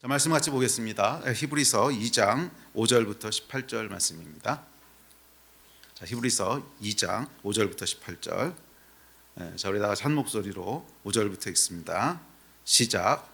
자, 말씀 같이 보겠습니다. 히브리서 2장 5절부터 18절 말씀입니다. 자, 히브리서 2장 5절부터 18절. 자, 우리 다 같이 한 목소리로 5절부터 읽습니다. 시작.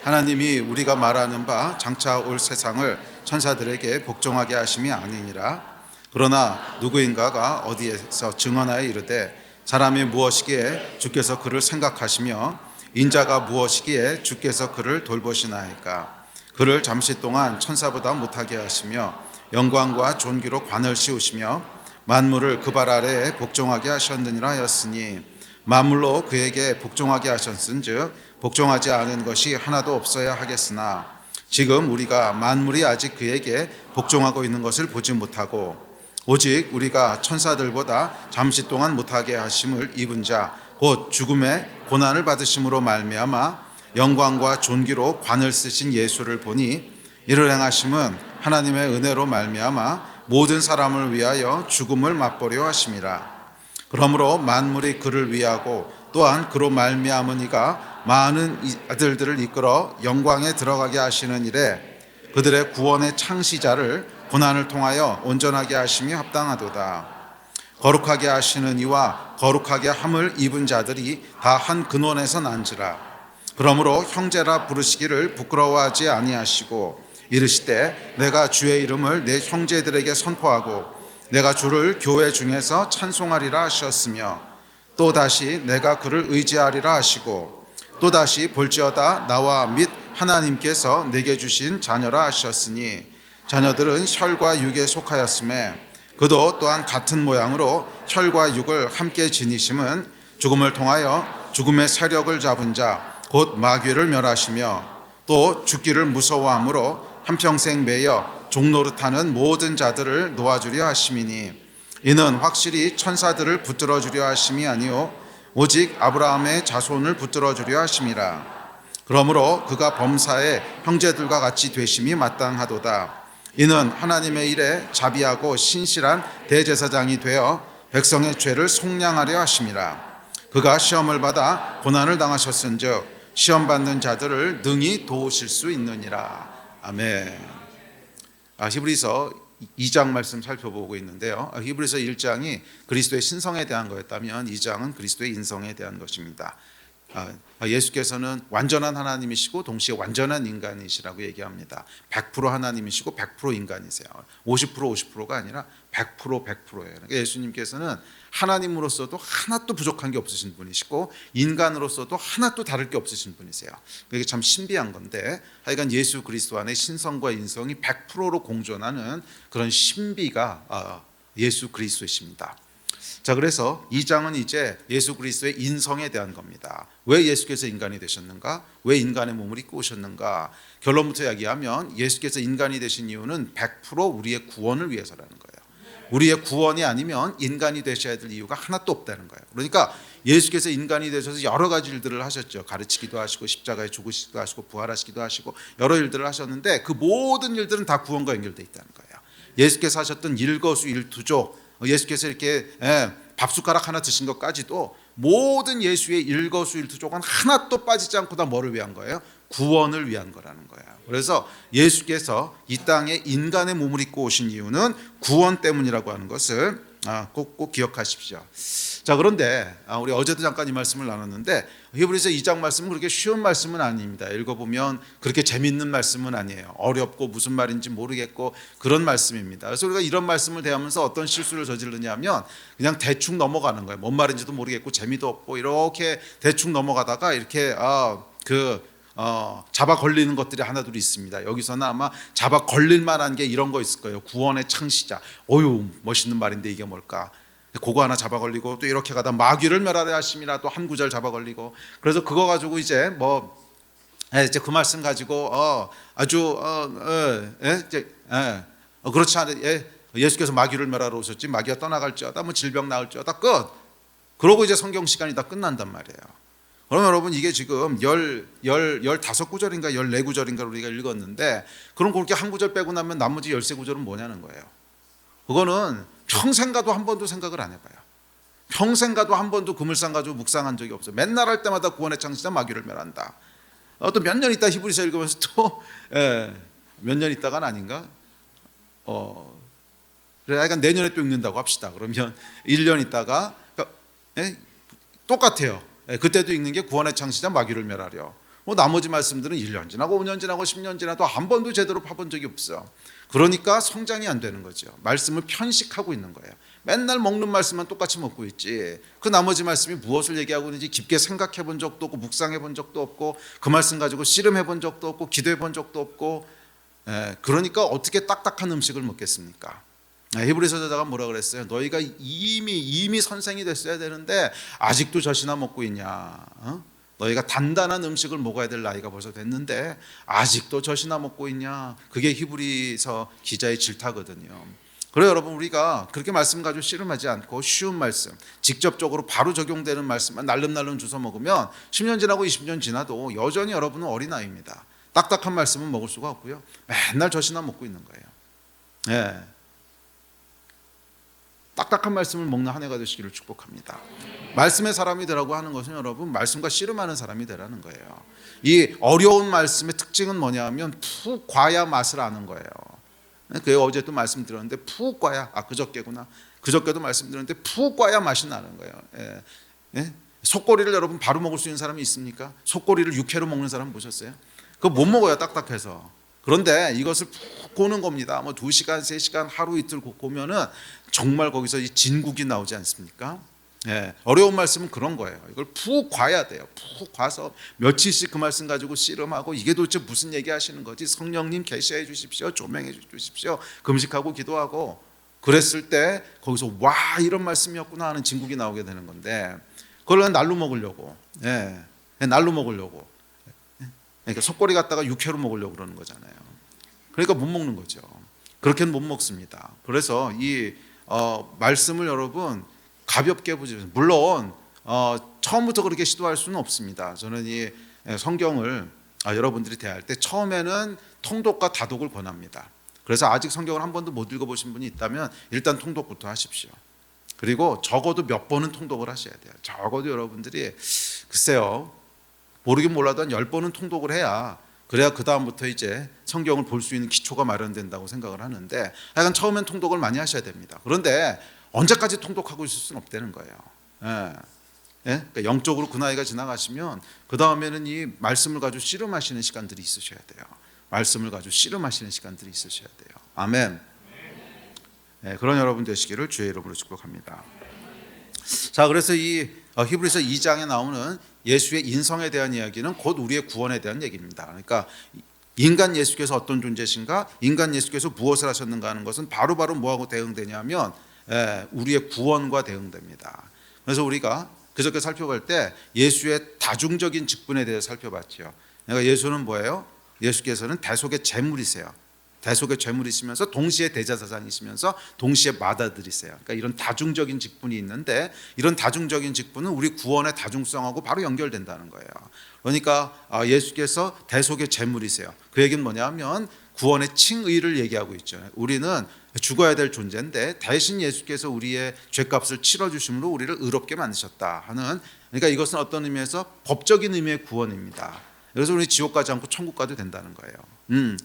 하나님이 우리가 말하는 바 장차 올 세상을 천사들에게 복종하게 하심이 아니니라. 그러나 누구인가가 어디에서 증언하여 이르되 사람이 무엇이기에 주께서 그를 생각하시며 인자가 무엇이기에 주께서 그를 돌보시나이까. 그를 잠시 동안 천사보다 못하게 하시며 영광과 존귀로 관을 씌우시며 만물을 그 발 아래에 복종하게 하셨느니라 하였으니 만물로 그에게 복종하게 하셨은즉 복종하지 않은 것이 하나도 없어야 하겠으나 지금 우리가 만물이 아직 그에게 복종하고 있는 것을 보지 못하고 오직 우리가 천사들보다 잠시 동안 못하게 하심을 입은 자 곧 죽음의 고난을 받으심으로 말미암아 영광과 존귀로 관을 쓰신 예수를 보니 이를 행하심은 하나님의 은혜로 말미암아 모든 사람을 위하여 죽음을 맛보려 하심이라. 그러므로 만물이 그를 위하고 또한 그로 말미암은 이가 많은 아들들을 이끌어 영광에 들어가게 하시는 일에 그들의 구원의 창시자를 고난을 통하여 온전하게 하심이 합당하도다. 거룩하게 하시는 이와 거룩하게 함을 입은 자들이 다 한 근원에서 난지라. 그러므로 형제라 부르시기를 부끄러워하지 아니하시고 이르시되 내가 주의 이름을 내 형제들에게 선포하고 내가 주를 교회 중에서 찬송하리라 하셨으며 또다시 내가 그를 의지하리라 하시고 또다시 볼지어다 나와 및 하나님께서 내게 주신 자녀라 하셨으니 자녀들은 혈과 육에 속하였음에 그도 또한 같은 모양으로 혈과 육을 함께 지니심은 죽음을 통하여 죽음의 세력을 잡은 자 곧 마귀를 멸하시며 또 죽기를 무서워함으로 한평생 매여 종노릇하는 모든 자들을 놓아주려 하심이니 이는 확실히 천사들을 붙들어 주려 하심이 아니요 오직 아브라함의 자손을 붙들어 주려 하심이라. 그러므로 그가 범사의 형제들과 같이 되심이 마땅하도다. 이는 하나님의 일에 자비하고 신실한 대제사장이 되어 백성의 죄를 속량하려 하심이라. 그가 시험을 받아 고난을 당하셨은즉 시험 받는 자들을 능히 도우실 수 있느니라. 아멘. 히브리서 2장 말씀 살펴보고 있는데요. 히브리서 1장이 그리스도의 신성에 대한 거였다면 2장은 그리스도의 인성에 대한 것입니다. 예수께서는 완전한 하나님이시고 동시에 완전한 인간이시라고 얘기합니다. 100% 하나님이시고 100% 인간이세요. 50%가 아니라 100%예요. 그러니까 예수님께서는 하나님으로서도 하나도 부족한 게 없으신 분이시고 인간으로서도 하나도 다를 게 없으신 분이세요. 이게 참 신비한 건데 하여간 예수 그리스도 안에 신성과 인성이 100%로 공존하는 그런 신비가 예수 그리스도이십니다. 자, 그래서 2장은 이제 예수 그리스도의 인성에 대한 겁니다. 왜 예수께서 인간이 되셨는가? 왜 인간의 몸을 입고 오셨는가? 결론부터 이야기하면 예수께서 인간이 되신 이유는 100% 우리의 구원을 위해서라는 거예요. 우리의 구원이 아니면 인간이 되셔야 될 이유가 하나도 없다는 거예요. 그러니까 예수께서 인간이 되셔서 여러 가지 일들을 하셨죠. 가르치기도 하시고 십자가에 죽으시기도 하시고 부활하시기도 하시고 여러 일들을 하셨는데 그 모든 일들은 다 구원과 연결되어 있다는 거예요. 예수께서 하셨던 일거수일투족, 예수께서 이렇게 밥숟가락 하나 드신 것까지도 모든 예수의 일거수일투족은 하나도 빠지지 않고 다 뭐를 위한 거예요? 구원을 위한 거라는 거예요. 그래서 예수께서 이 땅에 인간의 몸을 입고 오신 이유는 구원 때문이라고 하는 것을 꼭 기억하십시오. 자, 그런데 우리 어제도 잠깐 이 말씀을 나눴는데 히브리서 2장 말씀은 그렇게 쉬운 말씀은 아닙니다. 읽어보면 그렇게 재밌는 말씀은 아니에요. 어렵고 무슨 말인지 모르겠고 그런 말씀입니다. 그래서 우리가 이런 말씀을 대하면서 어떤 실수를 저지르냐면 그냥 대충 넘어가는 거예요. 뭔 말인지도 모르겠고 재미도 없고 이렇게 대충 넘어가다가 이렇게 잡아 걸리는 것들이 하나둘 있습니다. 여기서는 아마 잡아 걸릴 만한 게 이런 거 있을 거예요. 구원의 창시자. 어유 멋있는 말인데 이게 뭘까? 그거 하나 잡아 걸리고 또 이렇게 가다 마귀를 멸하려 하심이라 또 한 구절 잡아 걸리고 그래서 그거 가지고 이제 이제 그 말씀 가지고 아주 그렇지 않아 예수께서 마귀를 멸하러 오셨지 마귀가 떠나갈지어다 뭐 질병 나을지어다 끝. 그러고 이제 성경 시간이 다 끝난단 말이에요. 그럼 여러분 이게 지금 15구절인가 14구절인가 우리가 읽었는데 그럼 그렇게 한 구절 빼고 나면 나머지 13구절은 뭐냐는 거예요. 그거는 평생 가도 한 번도 생각을 안 해봐요. 평생 가도 한 번도 그물상 가지고 묵상한 적이 없어요. 맨날 할 때마다 구원의 창시자 마귀를 멸한다. 또 몇 년 있다 히브리서 읽으면서 또 몇 년 있다간 아닌가? 그래, 약간 내년에 또 읽는다고 합시다. 그러면 1년 있다가 똑같아요. 그때도 읽는 게 구원의 창시자 마귀를 멸하려. 나머지 말씀들은 1년 지나고 5년 지나고 10년 지나도 한 번도 제대로 파본 적이 없어. 그러니까 성장이 안 되는 거죠. 말씀을 편식하고 있는 거예요. 맨날 먹는 말씀만 똑같이 먹고 있지, 그 나머지 말씀이 무엇을 얘기하고 있는지 깊게 생각해 본 적도 없고 묵상해 본 적도 없고 그 말씀 가지고 씨름해 본 적도 없고 기도해 본 적도 없고, 그러니까 어떻게 딱딱한 음식을 먹겠습니까? 히브리서 저자가 뭐라 그랬어요? 너희가 이미 선생이 됐어야 되는데 아직도 젖이나 먹고 있냐? 너희가 단단한 음식을 먹어야 될 나이가 벌써 됐는데 아직도 젖이나 먹고 있냐? 그게 히브리서 기자의 질타거든요. 그래요, 여러분, 우리가 그렇게 말씀 가지고 씨름하지 않고 쉬운 말씀, 직접적으로 바로 적용되는 말씀만 날름날름 주워 먹으면 10년 지나고 20년 지나도 여전히 여러분은 어린아이입니다. 딱딱한 말씀은 먹을 수가 없고요. 맨날 젖이나 먹고 있는 거예요. 딱딱한 말씀을 먹는 한 해가 되시기를 축복합니다. 말씀의 사람이 되라고 하는 것은 여러분, 말씀과 씨름하는 사람이 되라는 거예요. 이 어려운 말씀의 특징은 뭐냐면 푹 과야 맛을 아는 거예요. 그 어제 또 말씀드렸는데 푹 과야, 그저께구나. 그저께도 말씀드렸는데 푹 과야 맛이 나는 거예요. 속꼬리를 여러분 바로 먹을 수 있는 사람이 있습니까? 속꼬리를 육회로 먹는 사람 보셨어요? 그거 못 먹어요, 딱딱해서. 그런데 이것을 푹 고는 겁니다. 2시간, 3시간, 하루 이틀 고면은 정말 거기서 이 진국이 나오지 않습니까? 어려운 말씀은 그런 거예요. 이걸 푹 과야 돼요. 푹 과서 며칠씩 그 말씀 가지고 씨름하고 이게 도대체 무슨 얘기 하시는 거지? 성령님 계시해 주십시오. 조명해 주십시오. 금식하고 기도하고 그랬을 때 거기서 와, 이런 말씀이었구나 하는 진국이 나오게 되는 건데, 그걸 날로 먹으려고, 날로 먹으려고, 그러니까 속꼬리 갖다가 육회로 먹으려고 그러는 거잖아요. 그러니까 못 먹는 거죠. 그렇게는 못 먹습니다. 그래서 이 말씀을 여러분 가볍게 보죠. 물론 처음부터 그렇게 시도할 수는 없습니다. 저는 이 성경을 여러분들이 대할 때 처음에는 통독과 다독을 권합니다. 그래서 아직 성경을 한 번도 못 읽어보신 분이 있다면 일단 통독부터 하십시오. 그리고 적어도 몇 번은 통독을 하셔야 돼요. 적어도 여러분들이 글쎄요, 모르긴 몰라도 한 10번은 통독을 해야, 그래야 그 다음부터 이제 성경을 볼 수 있는 기초가 마련된다고 생각을 하는데, 약간 처음엔 통독을 많이 하셔야 됩니다. 그런데 언제까지 통독하고 있을 수는 없다는 거예요. 그러니까 영적으로 그 나이가 지나가시면 그 다음에는 이 말씀을 가지고 씨름하시는 시간들이 있으셔야 돼요. 말씀을 가지고 씨름하시는 시간들이 있으셔야 돼요. 아멘. 그런 여러분 되시기를 주의 이름으로 축복합니다. 자, 그래서 이 히브리서 2장에 나오는 예수의 인성에 대한 이야기는 곧 우리의 구원에 대한 얘기입니다. 그러니까 인간 예수께서 어떤 존재신가, 인간 예수께서 무엇을 하셨는가 하는 것은 바로바로 뭐하고 대응되냐면 우리의 구원과 대응됩니다. 그래서 우리가 그저께 살펴볼 때 예수의 다중적인 직분에 대해 살펴봤죠. 그러니까 예수는 뭐예요? 예수께서는 대속의 제물이세요. 대속의 제물이시면서 동시에 대제사장이시면서 동시에 맏아들이세요. 그러니까 이런 다중적인 직분이 있는데, 이런 다중적인 직분은 우리 구원의 다중성하고 바로 연결된다는 거예요. 그러니까 예수께서 대속의 제물이세요. 그 얘기는 뭐냐면 구원의 칭의를 얘기하고 있죠. 우리는 죽어야 될 존재인데 대신 예수께서 우리의 죄값을 치러주심으로 우리를 의롭게 만드셨다 하는, 그러니까 이것은 어떤 의미에서 법적인 의미의 구원입니다. 그래서 우리 지옥 가지 않고 천국 가도 된다는 거예요.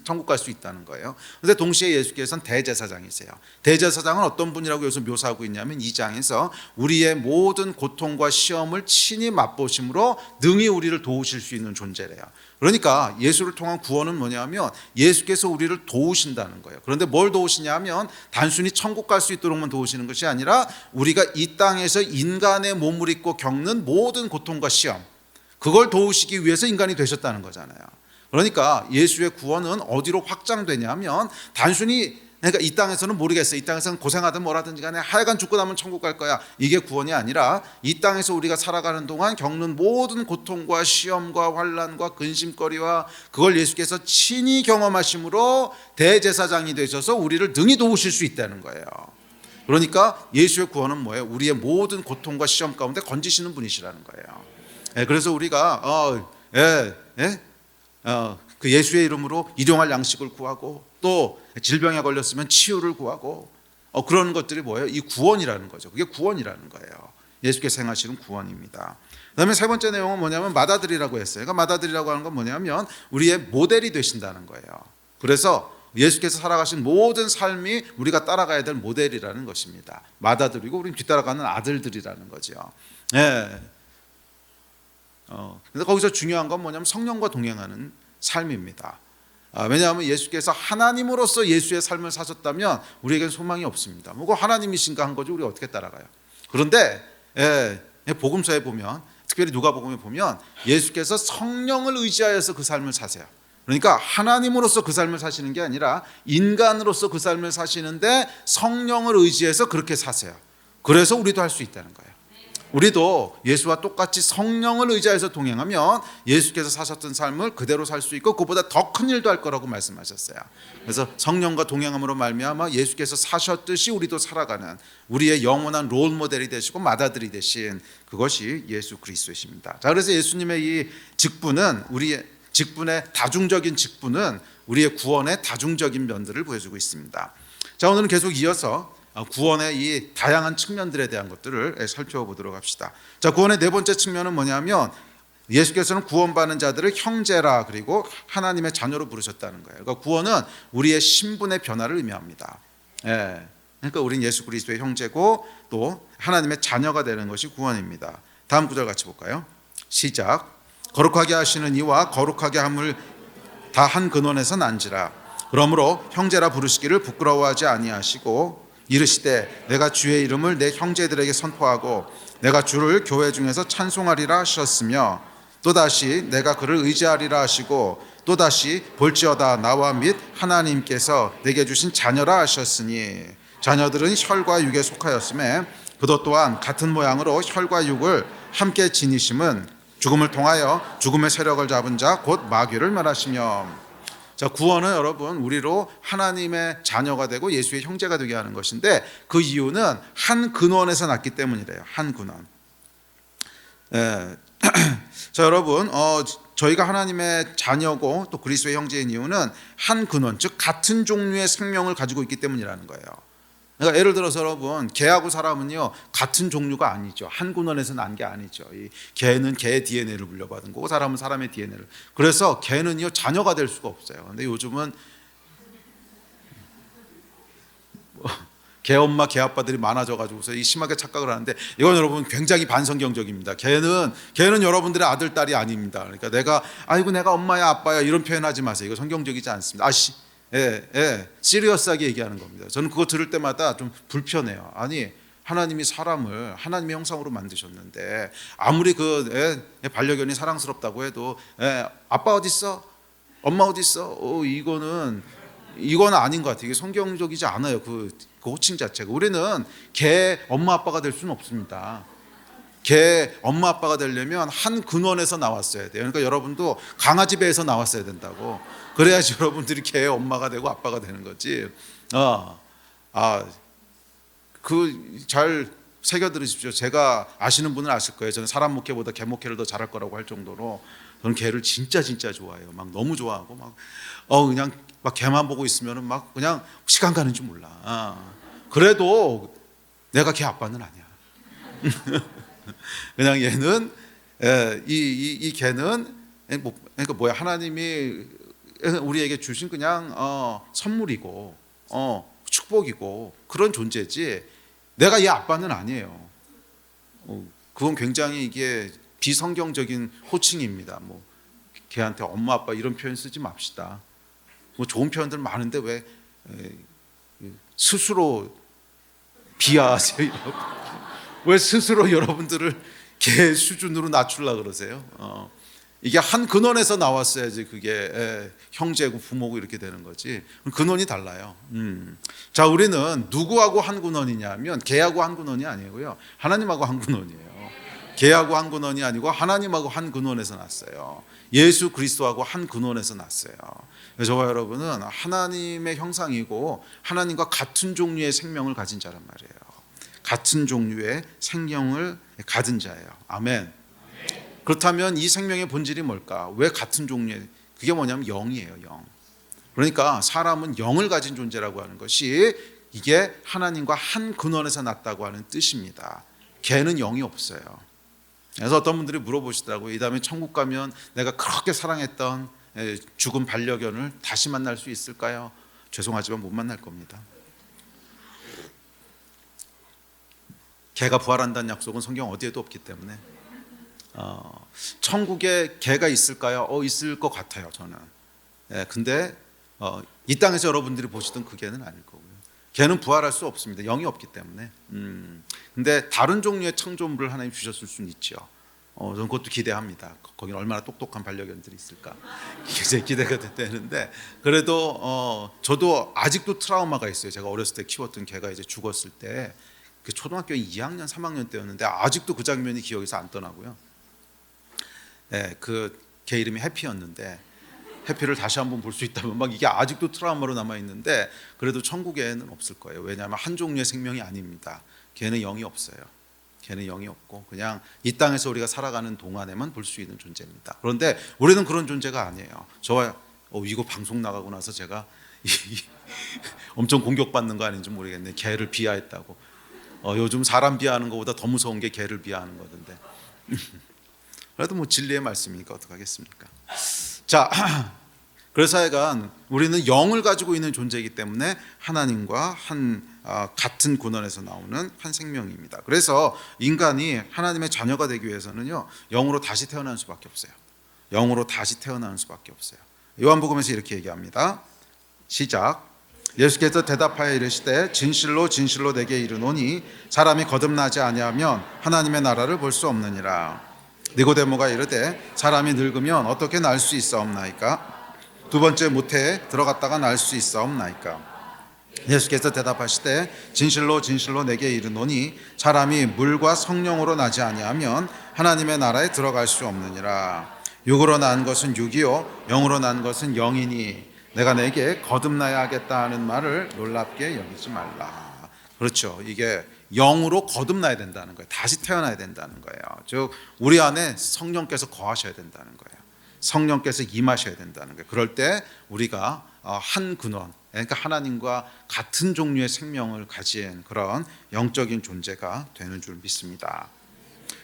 천국 갈 수 있다는 거예요. 그런데 동시에 예수께서는 대제사장이세요. 대제사장은 어떤 분이라고 여기서 묘사하고 있냐면 2장에서 우리의 모든 고통과 시험을 친히 맛보심으로 능히 우리를 도우실 수 있는 존재래요. 그러니까 예수를 통한 구원은 뭐냐면 예수께서 우리를 도우신다는 거예요. 그런데 뭘 도우시냐면 단순히 천국 갈 수 있도록만 도우시는 것이 아니라 우리가 이 땅에서 인간의 몸을 입고 겪는 모든 고통과 시험, 그걸 도우시기 위해서 인간이 되셨다는 거잖아요. 그러니까 예수의 구원은 어디로 확장되냐면 단순히, 그러니까 이 땅에서는 모르겠어요. 이 땅에서는 고생하든 뭐라든지 간에 하여간 죽고 나면 천국 갈 거야, 이게 구원이 아니라 이 땅에서 우리가 살아가는 동안 겪는 모든 고통과 시험과 환난과 근심거리와 그걸 예수께서 친히 경험하심으로 대제사장이 되셔서 우리를 능히 도우실 수 있다는 거예요. 그러니까 예수의 구원은 뭐예요? 우리의 모든 고통과 시험 가운데 건지시는 분이시라는 거예요. 그래서 우리가 그 예수의 이름으로 일용할 양식을 구하고 또 질병에 걸렸으면 치유를 구하고 그런 것들이 뭐예요? 이 구원이라는 거죠. 그게 구원이라는 거예요. 예수께서 행하시는 구원입니다. 그다음에 세 번째 내용은 뭐냐면 맏아들이라고 했어요. 그러니까 맏아들이라고 하는 건 뭐냐면 우리의 모델이 되신다는 거예요. 그래서 예수께서 살아가신 모든 삶이 우리가 따라가야 될 모델이라는 것입니다. 맏아들이고 우리는 뒤따라가는 아들들이라는 거죠. 예. 그래서 거기서 중요한 건 뭐냐면 성령과 동행하는 삶입니다. 왜냐하면 예수께서 하나님으로서 예수의 삶을 사셨다면 우리에겐 소망이 없습니다. 뭐고 하나님이신가 한 거지 우리가 어떻게 따라가요? 그런데 복음서에 보면 특별히 누가복음에 보면 예수께서 성령을 의지하여서 그 삶을 사세요. 그러니까 하나님으로서 그 삶을 사시는 게 아니라 인간으로서 그 삶을 사시는데 성령을 의지해서 그렇게 사세요. 그래서 우리도 할 수 있다는 거예요. 우리도 예수와 똑같이 성령을 의지해서 동행하면 예수께서 사셨던 삶을 그대로 살 수 있고 그보다 더 큰 일도 할 거라고 말씀하셨어요. 그래서 성령과 동행함으로 말미암아 예수께서 사셨듯이 우리도 살아가는 우리의 영원한 롤 모델이 되시고 맏아들이 되신 그것이 예수 그리스도이십니다. 자, 그래서 예수님의 이 직분은 우리의 직분의 다중적인 직분은 우리의 구원의 다중적인 면들을 보여주고 있습니다. 자, 오늘은 계속 이어서 구원의 이 다양한 측면들에 대한 것들을 살펴보도록 합시다. 자, 구원의 네 번째 측면은 뭐냐면 예수께서는 구원받는 자들을 형제라 그리고 하나님의 자녀로 부르셨다는 거예요. 그러니까 구원은 우리의 신분의 변화를 의미합니다. 그러니까 우리는 예수 그리스도의 형제고 또 하나님의 자녀가 되는 것이 구원입니다. 다음 구절 같이 볼까요? 시작. 거룩하게 하시는 이와 거룩하게 함을 다 한 근원에서 난지라. 그러므로 형제라 부르시기를 부끄러워하지 아니하시고 이르시되 내가 주의 이름을 내 형제들에게 선포하고 내가 주를 교회 중에서 찬송하리라 하셨으며 또다시 내가 그를 의지하리라 하시고 또다시 볼지어다 나와 및 하나님께서 내게 주신 자녀라 하셨으니 자녀들은 혈과 육에 속하였음에 그도 또한 같은 모양으로 혈과 육을 함께 지니심은 죽음을 통하여 죽음의 세력을 잡은 자 곧 마귀를 말하시며. 자, 구원은 여러분 우리로 하나님의 자녀가 되고 예수의 형제가 되게 하는 것인데 그 이유는 한 근원에서 났기 때문이래요. 한 근원. 자, 여러분 저희가 하나님의 자녀고 또 그리스도의 형제인 이유는 한 근원, 즉 같은 종류의 생명을 가지고 있기 때문이라는 거예요. 그러니까 예를 들어서 여러분 개하고 사람은요 같은 종류가 아니죠. 한 근원에서 난 게 아니죠. 이 개는 개의 DNA를 물려받은 거고 사람은 사람의 DNA를. 그래서 개는요 자녀가 될 수가 없어요. 근데 요즘은 개 엄마 개 아빠들이 많아져가지고서 이 심하게 착각을 하는데 이건 여러분 굉장히 반성경적입니다. 개는 여러분들의 아들 딸이 아닙니다. 그러니까 내가 엄마야 아빠야 이런 표현하지 마세요. 이거 성경적이지 않습니다. 시리어스하게 얘기하는 겁니다. 저는 그거 들을 때마다 좀 불편해요. 아니 하나님이 사람을 하나님의 형상으로 만드셨는데 아무리 그 반려견이 사랑스럽다고 해도 아빠 어디 있어? 엄마 어디 있어? 이건 아닌 것 같아요. 이게 성경적이지 않아요. 그 호칭 자체가. 우리는 개 엄마 아빠가 될 수는 없습니다. 개 엄마 아빠가 되려면 한 근원에서 나왔어야 돼요. 그러니까 여러분도 강아지 배에서 나왔어야 된다고. 그래야지 여러분들이 개의 엄마가 되고 아빠가 되는 거지. 잘 새겨 들으십시오. 제가 아시는 분은 아실 거예요. 저는 사람 목회보다 개 목회를 더 잘할 거라고 할 정도로 저는 개를 진짜 좋아해요. 막 너무 좋아하고 그냥 막 개만 보고 있으면은 막 그냥 시간 가는 줄 몰라. 그래도 내가 개 아빠는 아니야. 그냥 얘는 이 개는 그러니까 뭐야 하나님이 우리에게 주신 그냥 선물이고 축복이고 그런 존재지 내가 얘 아빠는 아니에요. 그건 굉장히 이게 비성경적인 호칭입니다. 뭐 걔한테 엄마 아빠 이런 표현 쓰지 맙시다. 뭐 좋은 표현들 많은데 왜 스스로 비하하세요? 왜 스스로 여러분들을 개 수준으로 낮추려고 그러세요? 이게 한 근원에서 나왔어야지 그게 형제고 부모고 이렇게 되는 거지. 근원이 달라요. 자, 우리는 누구하고 한 근원이냐면 개하고 한 근원이 아니고요. 하나님하고 한 근원이에요. 개하고 한 근원이 아니고 하나님하고 한 근원에서 났어요. 예수 그리스도하고 한 근원에서 났어요. 저와 여러분은 하나님의 형상이고 하나님과 같은 종류의 생명을 가진 자란 말이에요. 같은 종류의 생명을 가진 자예요. 아멘. 그렇다면 이 생명의 본질이 뭘까? 왜 같은 종류의? 그게 뭐냐면 영이에요. 영. 그러니까 사람은 영을 가진 존재라고 하는 것이 이게 하나님과 한 근원에서 났다고 하는 뜻입니다. 개는 영이 없어요. 그래서 어떤 분들이 물어보시더라고요. 이 다음에 천국 가면 내가 그렇게 사랑했던 죽은 반려견을 다시 만날 수 있을까요? 죄송하지만 못 만날 겁니다. 개가 부활한다는 약속은 성경 어디에도 없기 때문에 천국에 개가 있을까요? 있을 것 같아요, 저는. 근데 이 땅에서 여러분들이 보시던 그 개는 아닐 거고요. 개는 부활할 수 없습니다. 영이 없기 때문에. 근데 다른 종류의 창조물을 하나님 주셨을 수는 있죠. 저는 그것도 기대합니다. 거기는 얼마나 똑똑한 반려견들이 있을까 굉장히 기대가 되는데, 그래도 저도 아직도 트라우마가 있어요. 제가 어렸을 때 키웠던 개가 이제 죽었을 때, 그 초등학교 2학년 3학년 때였는데 아직도 그 장면이 기억에서 안 떠나고요. 그 개 이름이 해피였는데 해피를 다시 한번 볼 수 있다면 막 이게 아직도 트라우마로 남아 있는데, 그래도 천국에는 없을 거예요. 왜냐하면 한 종류의 생명이 아닙니다. 걔는 영이 없어요. 걔는 영이 없고 그냥 이 땅에서 우리가 살아가는 동안에만 볼 수 있는 존재입니다. 그런데 우리는 그런 존재가 아니에요. 저와 이거 방송 나가고 나서 제가 엄청 공격받는 거 아닌지 모르겠네. 개를 비하했다고. 요즘 사람 비하하는 것보다 더 무서운 게 개를 비하하는 거던데. 그래도 뭐 진리의 말씀이니까 어떡하겠습니까? 자, 그래서 하여간 우리는 영을 가지고 있는 존재이기 때문에 하나님과 같은 근원에서 나오는 한 생명입니다. 그래서 인간이 하나님의 자녀가 되기 위해서는요, 영으로 다시 태어나는 수밖에 없어요. 영으로 다시 태어나는 수밖에 없어요. 요한복음에서 이렇게 얘기합니다. 시작. 예수께서 대답하여 이르시되 진실로 진실로 내게 이르노니 사람이 거듭나지 아니하면 하나님의 나라를 볼 수 없느니라. 니고데모가 이르되 사람이 늙으면 어떻게 날 수 있사옵나이까? 두 번째 모태에 들어갔다가 날 수 있사옵나이까? 예수께서 대답하시되 진실로 진실로 내게 이르노니 사람이 물과 성령으로 나지 아니하면 하나님의 나라에 들어갈 수 없느니라. 육으로 난 것은 육이요 영으로 난 것은 영이니 내가 내게 거듭나야 하겠다 하는 말을 놀랍게 여기지 말라. 그렇죠. 이게 영으로 거듭나야 된다는 거예요. 다시 태어나야 된다는 거예요. 즉 우리 안에 성령께서 거하셔야 된다는 거예요. 성령께서 임하셔야 된다는 거예요. 그럴 때 우리가 한 근원, 그러니까 하나님과 같은 종류의 생명을 가진 그런 영적인 존재가 되는 줄 믿습니다.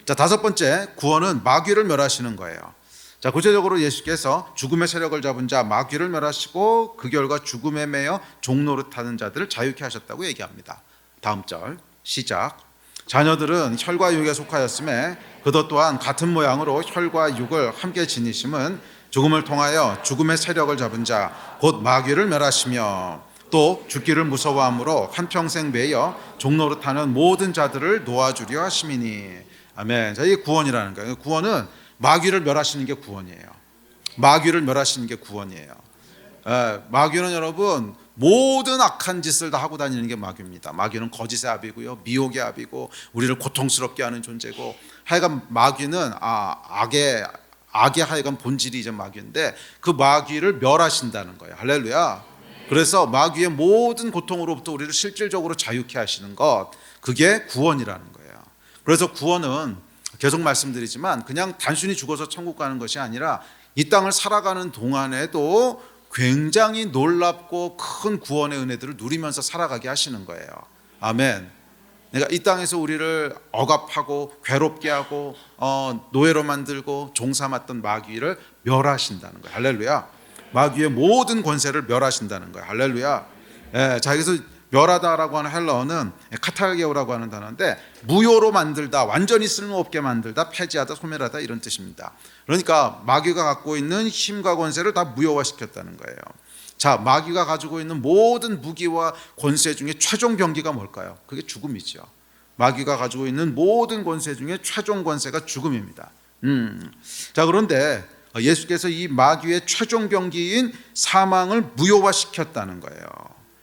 자, 다섯 번째, 구원은 마귀를 멸하시는 거예요. 자, 구체적으로 예수께서 죽음의 세력을 잡은 자 마귀를 멸하시고 그 결과 죽음에 매여 종노릇하는 자들을 자유케 하셨다고 얘기합니다. 다음 절 시작. 자녀들은 혈과 육에 속하였음에 그도 또한 같은 모양으로 혈과 육을 함께 지니심은 죽음을 통하여 죽음의 세력을 잡은 자 곧 마귀를 멸하시며 또 죽기를 무서워함으로 한평생 매여 종노릇하는 모든 자들을 놓아주려 하심이니. 아멘. 자, 이게 구원이라는 거예요. 구원은 마귀를 멸하시는 게 구원이에요. 마귀를 멸하시는 게 구원이에요. 마귀는 여러분 모든 악한 짓을 다 하고 다니는 게 마귀입니다. 마귀는 거짓의 아비고요, 미혹의 아비고 우리를 고통스럽게 하는 존재고, 하여간 마귀는 악의 하여간 본질이 이제 마귀인데 그 마귀를 멸하신다는 거예요. 할렐루야. 그래서 마귀의 모든 고통으로부터 우리를 실질적으로 자유케 하시는 것, 그게 구원이라는 거예요. 그래서 구원은 계속 말씀드리지만 그냥 단순히 죽어서 천국 가는 것이 아니라 이 땅을 살아가는 동안에도 굉장히 놀랍고 큰 구원의 은혜들을 누리면서 살아가게 하시는 거예요. 아멘. 그러니까 이 땅에서 우리를 억압하고 괴롭게 하고 노예로 만들고 종삼았던 마귀를 멸하신다는 거예요. 할렐루야. 마귀의 모든 권세를 멸하신다는 거예요. 할렐루야. 자, 여기서 멸하다라고 하는 헬라어는 카타르게오라고 하는 단어인데 무효로 만들다, 완전히 쓸모없게 만들다, 폐지하다, 소멸하다 이런 뜻입니다. 그러니까 마귀가 갖고 있는 힘과 권세를 다 무효화시켰다는 거예요. 자, 마귀가 가지고 있는 모든 무기와 권세 중에 최종 병기가 뭘까요? 그게 죽음이죠. 마귀가 가지고 있는 모든 권세 중에 최종 권세가 죽음입니다. 자, 그런데 예수께서 이 마귀의 최종 병기인 사망을 무효화시켰다는 거예요.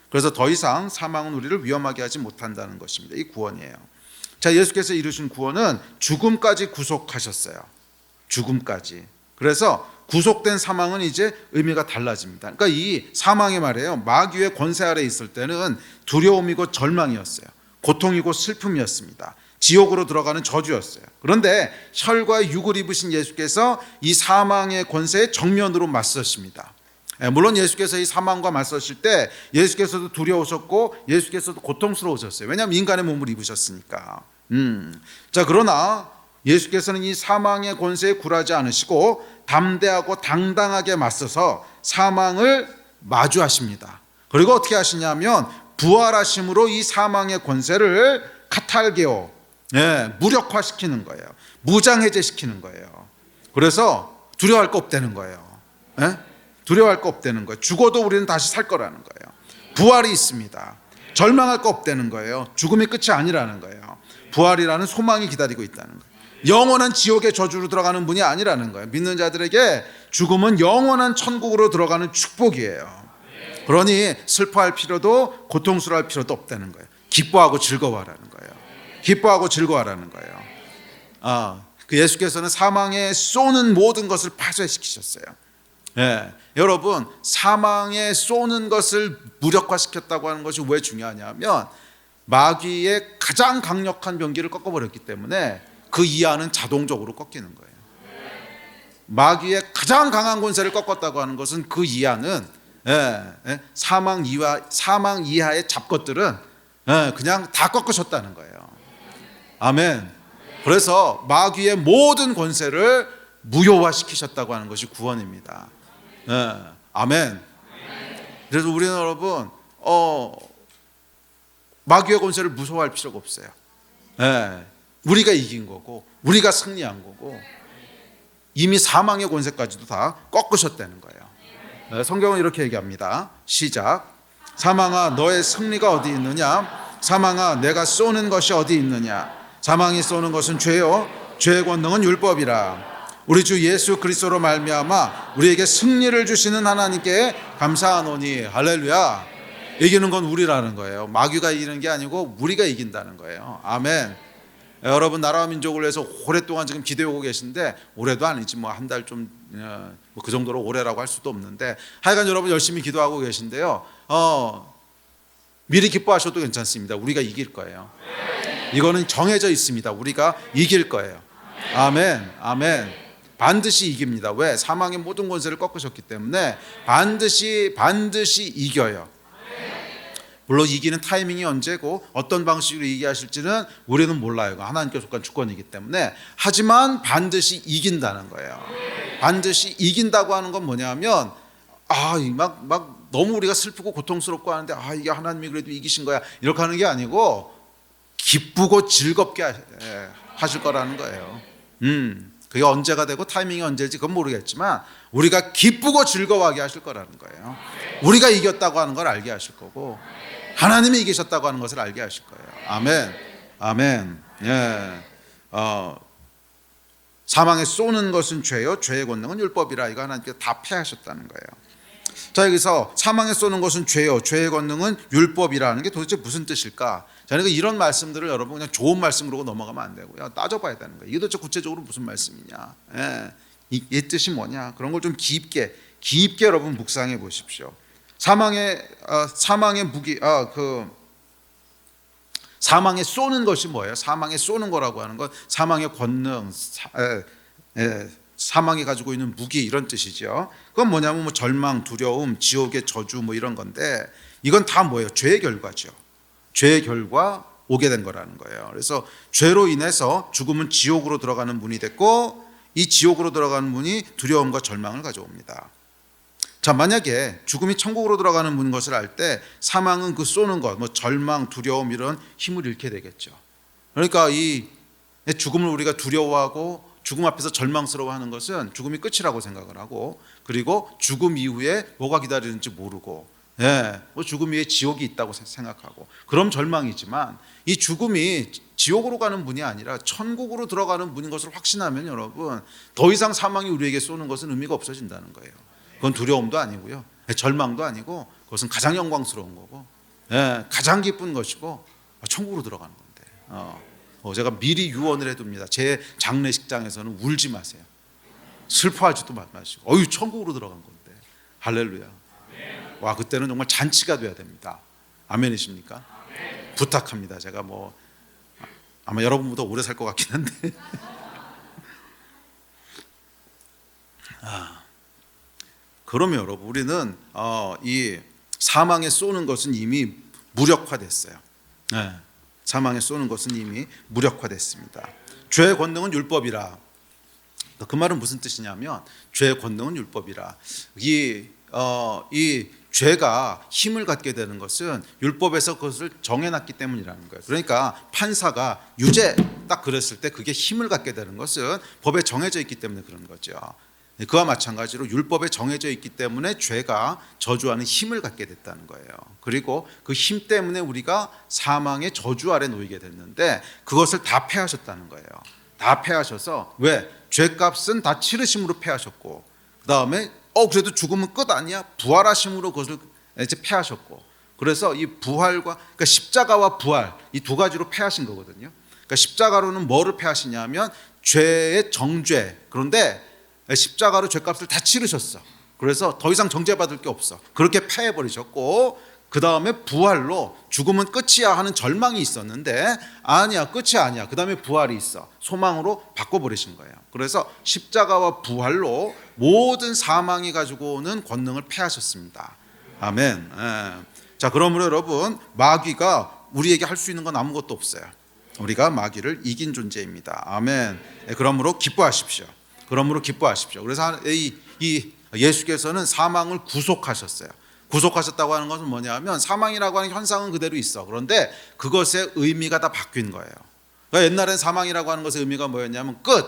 그래서 더 이상 사망은 우리를 위험하게 하지 못한다는 것입니다. 이 구원이에요. 자, 예수께서 이루신 구원은 죽음까지 구속하셨어요. 죽음까지. 그래서 구속된 사망은 이제 의미가 달라집니다. 그러니까 이 사망의 말이에요. 마귀의 권세 아래 있을 때는 두려움이고 절망이었어요. 고통이고 슬픔이었습니다. 지옥으로 들어가는 저주였어요. 그런데 혈과 육을 입으신 예수께서 이 사망의 권세에 정면으로 맞서십니다. 물론 예수께서 이 사망과 맞서실 때 예수께서도 두려우셨고 예수께서도 고통스러우셨어요. 왜냐하면 인간의 몸을 입으셨으니까. 자, 그러나 예수께서는 이 사망의 권세에 굴하지 않으시고 담대하고 당당하게 맞서서 사망을 마주하십니다. 그리고 어떻게 하시냐면 부활하심으로 이 사망의 권세를 카탈게오, 무력화시키는 거예요. 무장해제시키는 거예요. 그래서 두려워할 거 없다는 거예요. 두려워할 거 없다는 거예요. 죽어도 우리는 다시 살 거라는 거예요. 부활이 있습니다. 절망할 거 없다는 거예요. 죽음이 끝이 아니라는 거예요. 부활이라는 소망이 기다리고 있다는 거예요. 영원한 지옥의 저주로 들어가는 분이 아니라는 거예요. 믿는 자들에게 죽음은 영원한 천국으로 들어가는 축복이에요. 그러니 슬퍼할 필요도 고통스러워할 필요도 없다는 거예요. 기뻐하고 즐거워하라는 거예요. 기뻐하고 즐거워하라는 거예요. 그 예수께서는 사망에 쏘는 모든 것을 파쇄시키셨어요. 여러분, 사망에 쏘는 것을 무력화시켰다고 하는 것이 왜 중요하냐면 마귀의 가장 강력한 병기를 꺾어버렸기 때문에 그 이하는 자동적으로 꺾이는 거예요. 마귀의 가장 강한 권세를 꺾었다고 하는 것은 그 이하는 사망 이하의 잡것들은 그냥 다 꺾으셨다는 거예요. 아멘. 그래서 마귀의 모든 권세를 무효화시키셨다고 하는 것이 구원입니다. 아멘. 그래서 우리는 여러분 마귀의 권세를 무서워할 필요가 없어요. 우리가 이긴 거고 우리가 승리한 거고 이미 사망의 권세까지도 다 꺾으셨다는 거예요. 성경은 이렇게 얘기합니다. 시작. 사망아 너의 승리가 어디 있느냐? 사망아 내가 쏘는 것이 어디 있느냐? 사망이 쏘는 것은 죄요 죄의 권능은 율법이라. 우리 주 예수 그리스도로 말미암아 우리에게 승리를 주시는 하나님께 감사하노니. 할렐루야. 이기는 건 우리라는 거예요. 마귀가 이기는 게 아니고 우리가 이긴다는 거예요. 아멘. 여러분 나라와 민족을 위해서 오랫동안 지금 기도하고 계신데 올해도 아니지 뭐 한 달 좀 그 정도로 오래라고 할 수도 없는데 하여간 여러분 열심히 기도하고 계신데요. 미리 기뻐하셔도 괜찮습니다. 우리가 이길 거예요. 이거는 정해져 있습니다. 우리가 이길 거예요. 아멘. 아멘. 반드시 이깁니다. 왜? 사망의 모든 권세를 꺾으셨기 때문에 반드시 이겨요. 물론 이기는 타이밍이 언제고 어떤 방식으로 이기하실지는 우리는 몰라요. 하나님께 속한 주권이기 때문에. 하지만 반드시 이긴다는 거예요. 반드시 이긴다고 하는 건 뭐냐면 막 너무 우리가 슬프고 고통스럽고 하는데 이게 하나님이 그래도 이기신 거야 이렇게 하는 게 아니고 기쁘고 즐겁게 하실 거라는 거예요. 그게 언제가 되고 타이밍이 언제일지 그건 모르겠지만 우리가 기쁘고 즐거워하게 하실 거라는 거예요. 우리가 이겼다고 하는 걸 알게 하실 거고 하나님이 이기셨다고 하는 것을 알게 하실 거예요. 아멘. 아멘. 사망에 쏘는 것은 죄요 죄의 권능은 율법이라. 이거 하나님께서 다 패하셨다는 거예요. 자, 여기서 사망에 쏘는 것은 죄요 죄의 권능은 율법이라는 게 도대체 무슨 뜻일까? 저는 이런 말씀들을 여러분 그냥 좋은 말씀으로 넘어가면 안 되고요. 따져봐야 되는 거예요. 이게 도대체 구체적으로 무슨 말씀이냐? 이 뜻이 뭐냐? 그런 걸 좀 깊게 여러분 묵상해 보십시오. 사망의 무기 사망에 쏘는 것이 뭐예요? 사망에 쏘는 거라고 하는 건 사망의 권능, 사망이 가지고 있는 무기 이런 뜻이죠. 그건 뭐냐면 뭐 절망, 두려움, 지옥의 저주 뭐 이런 건데 이건 다 뭐예요? 죄의 결과죠. 죄의 결과 오게 된 거라는 거예요. 그래서 죄로 인해서 죽음은 지옥으로 들어가는 문이 됐고 이 지옥으로 들어가는 문이 두려움과 절망을 가져옵니다. 자, 만약에 죽음이 천국으로 들어가는 문인 것을 알 때 사망은 그 쏘는 것, 뭐 절망, 두려움 이런 힘을 잃게 되겠죠. 그러니까 이 죽음을 우리가 두려워하고 죽음 앞에서 절망스러워하는 것은 죽음이 끝이라고 생각을 하고 그리고 죽음 이후에 뭐가 기다리는지 모르고 뭐 죽음 위에 지옥이 있다고 생각하고 그럼 절망이지만 이 죽음이 지옥으로 가는 문이 아니라 천국으로 들어가는 문인 것을 확신하면 여러분 더 이상 사망이 우리에게 쏘는 것은 의미가 없어진다는 거예요. 그건 두려움도 아니고요 절망도 아니고 그것은 가장 영광스러운 거고 가장 기쁜 것이고 천국으로 들어가는 건데 제가 미리 유언을 해둡니다. 제 장례식장에서는 울지 마세요. 슬퍼하지도 마시고 천국으로 들어간 건데. 할렐루야. 와, 그때는 정말 잔치가 돼야 됩니다. 아멘이십니까? 부탁합니다. 제가 뭐 아마 여러분보다 오래 살 것 같긴 한데 그러면 여러분 우리는 이 사망에 쏘는 것은 이미 무력화됐어요. 사망에 쏘는 것은 이미 무력화됐습니다. 죄의 권능은 율법이라. 그 말은 무슨 뜻이냐면 죄의 권능은 율법이라. 이 죄가 힘을 갖게 되는 것은 율법에서 그것을 정해놨기 때문이라는 거예요. 그러니까 판사가 유죄 딱 그랬을 때 그게 힘을 갖게 되는 것은 법에 정해져 있기 때문에 그런 거죠. 그와 마찬가지로 율법에 정해져 있기 때문에 죄가 저주하는 힘을 갖게 됐다는 거예요. 그리고 그 힘 때문에 우리가 사망의 저주 아래 놓이게 됐는데 그것을 다 패하셨다는 거예요. 다 패하셔서 왜? 죄값은 다 치르심으로 패하셨고 그 다음에 그래도 죽으면 끝 아니야? 부활하심으로 그것을 이제 패하셨고 그래서 이 부활과 그러니까 십자가와 부활 이 두 가지로 패하신 거거든요. 그러니까 십자가로는 뭐를 패하시냐면 죄의 정죄. 그런데 십자가로 죄값을 다 치르셨어. 그래서 더 이상 정죄받을 게 없어. 그렇게 패해버리셨고 그 다음에 부활로 죽으면 끝이야 하는 절망이 있었는데 아니야, 끝이 아니야. 그 다음에 부활이 있어. 소망으로 바꿔버리신 거예요. 그래서 십자가와 부활로 모든 사망이 가지고 오는 권능을 패하셨습니다. 아멘. 자, 그러므로 여러분 마귀가 우리에게 할 수 있는 건 아무것도 없어요. 우리가 마귀를 이긴 존재입니다. 아멘. 그러므로 기뻐하십시오. 그래서 이 예수께서는 사망을 구속하셨어요. 구속하셨다고 하는 것은 뭐냐면 사망이라고 하는 현상은 그대로 있어. 그런데 그것의 의미가 다 바뀐 거예요. 그러니까 옛날엔 사망이라고 하는 것의 의미가 뭐였냐면 끝,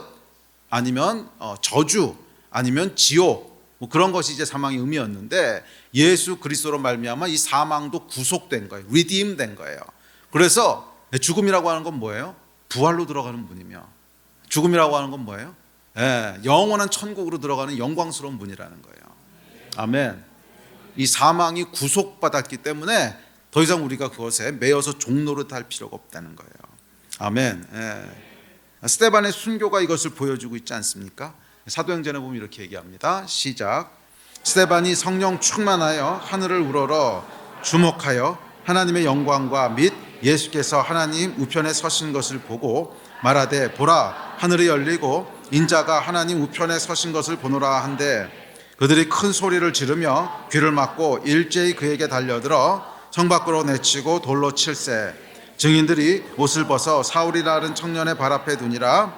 아니면 저주, 아니면 지옥, 뭐 그런 것이 이제 사망의 의미였는데 예수 그리스도로 말미암아 이 사망도 구속된 거예요. 리딤된 거예요. 그래서 죽음이라고 하는 건 뭐예요? 부활로 들어가는 분이며 죽음이라고 하는 건 뭐예요? 영원한 천국으로 들어가는 영광스러운 분이라는 거예요. 아멘. 이 사망이 구속받았기 때문에 더 이상 우리가 그것에 매여서 종노릇할 필요가 없다는 거예요. 아멘. 스데반의 순교가 이것을 보여주고 있지 않습니까? 사도행전에 보면 이렇게 얘기합니다. 시작. 스데반이 성령 충만하여 하늘을 우러러 주목하여 하나님의 영광과 및 예수께서 하나님 우편에 서신 것을 보고 말하되 보라 하늘이 열리고 인자가 하나님 우편에 서신 것을 보노라 한데 그들이 큰 소리를 지르며 귀를 막고 일제히 그에게 달려들어 성 밖으로 내치고 돌로 칠세. 증인들이 옷을 벗어 사울이라는 청년의 발 앞에 두니라.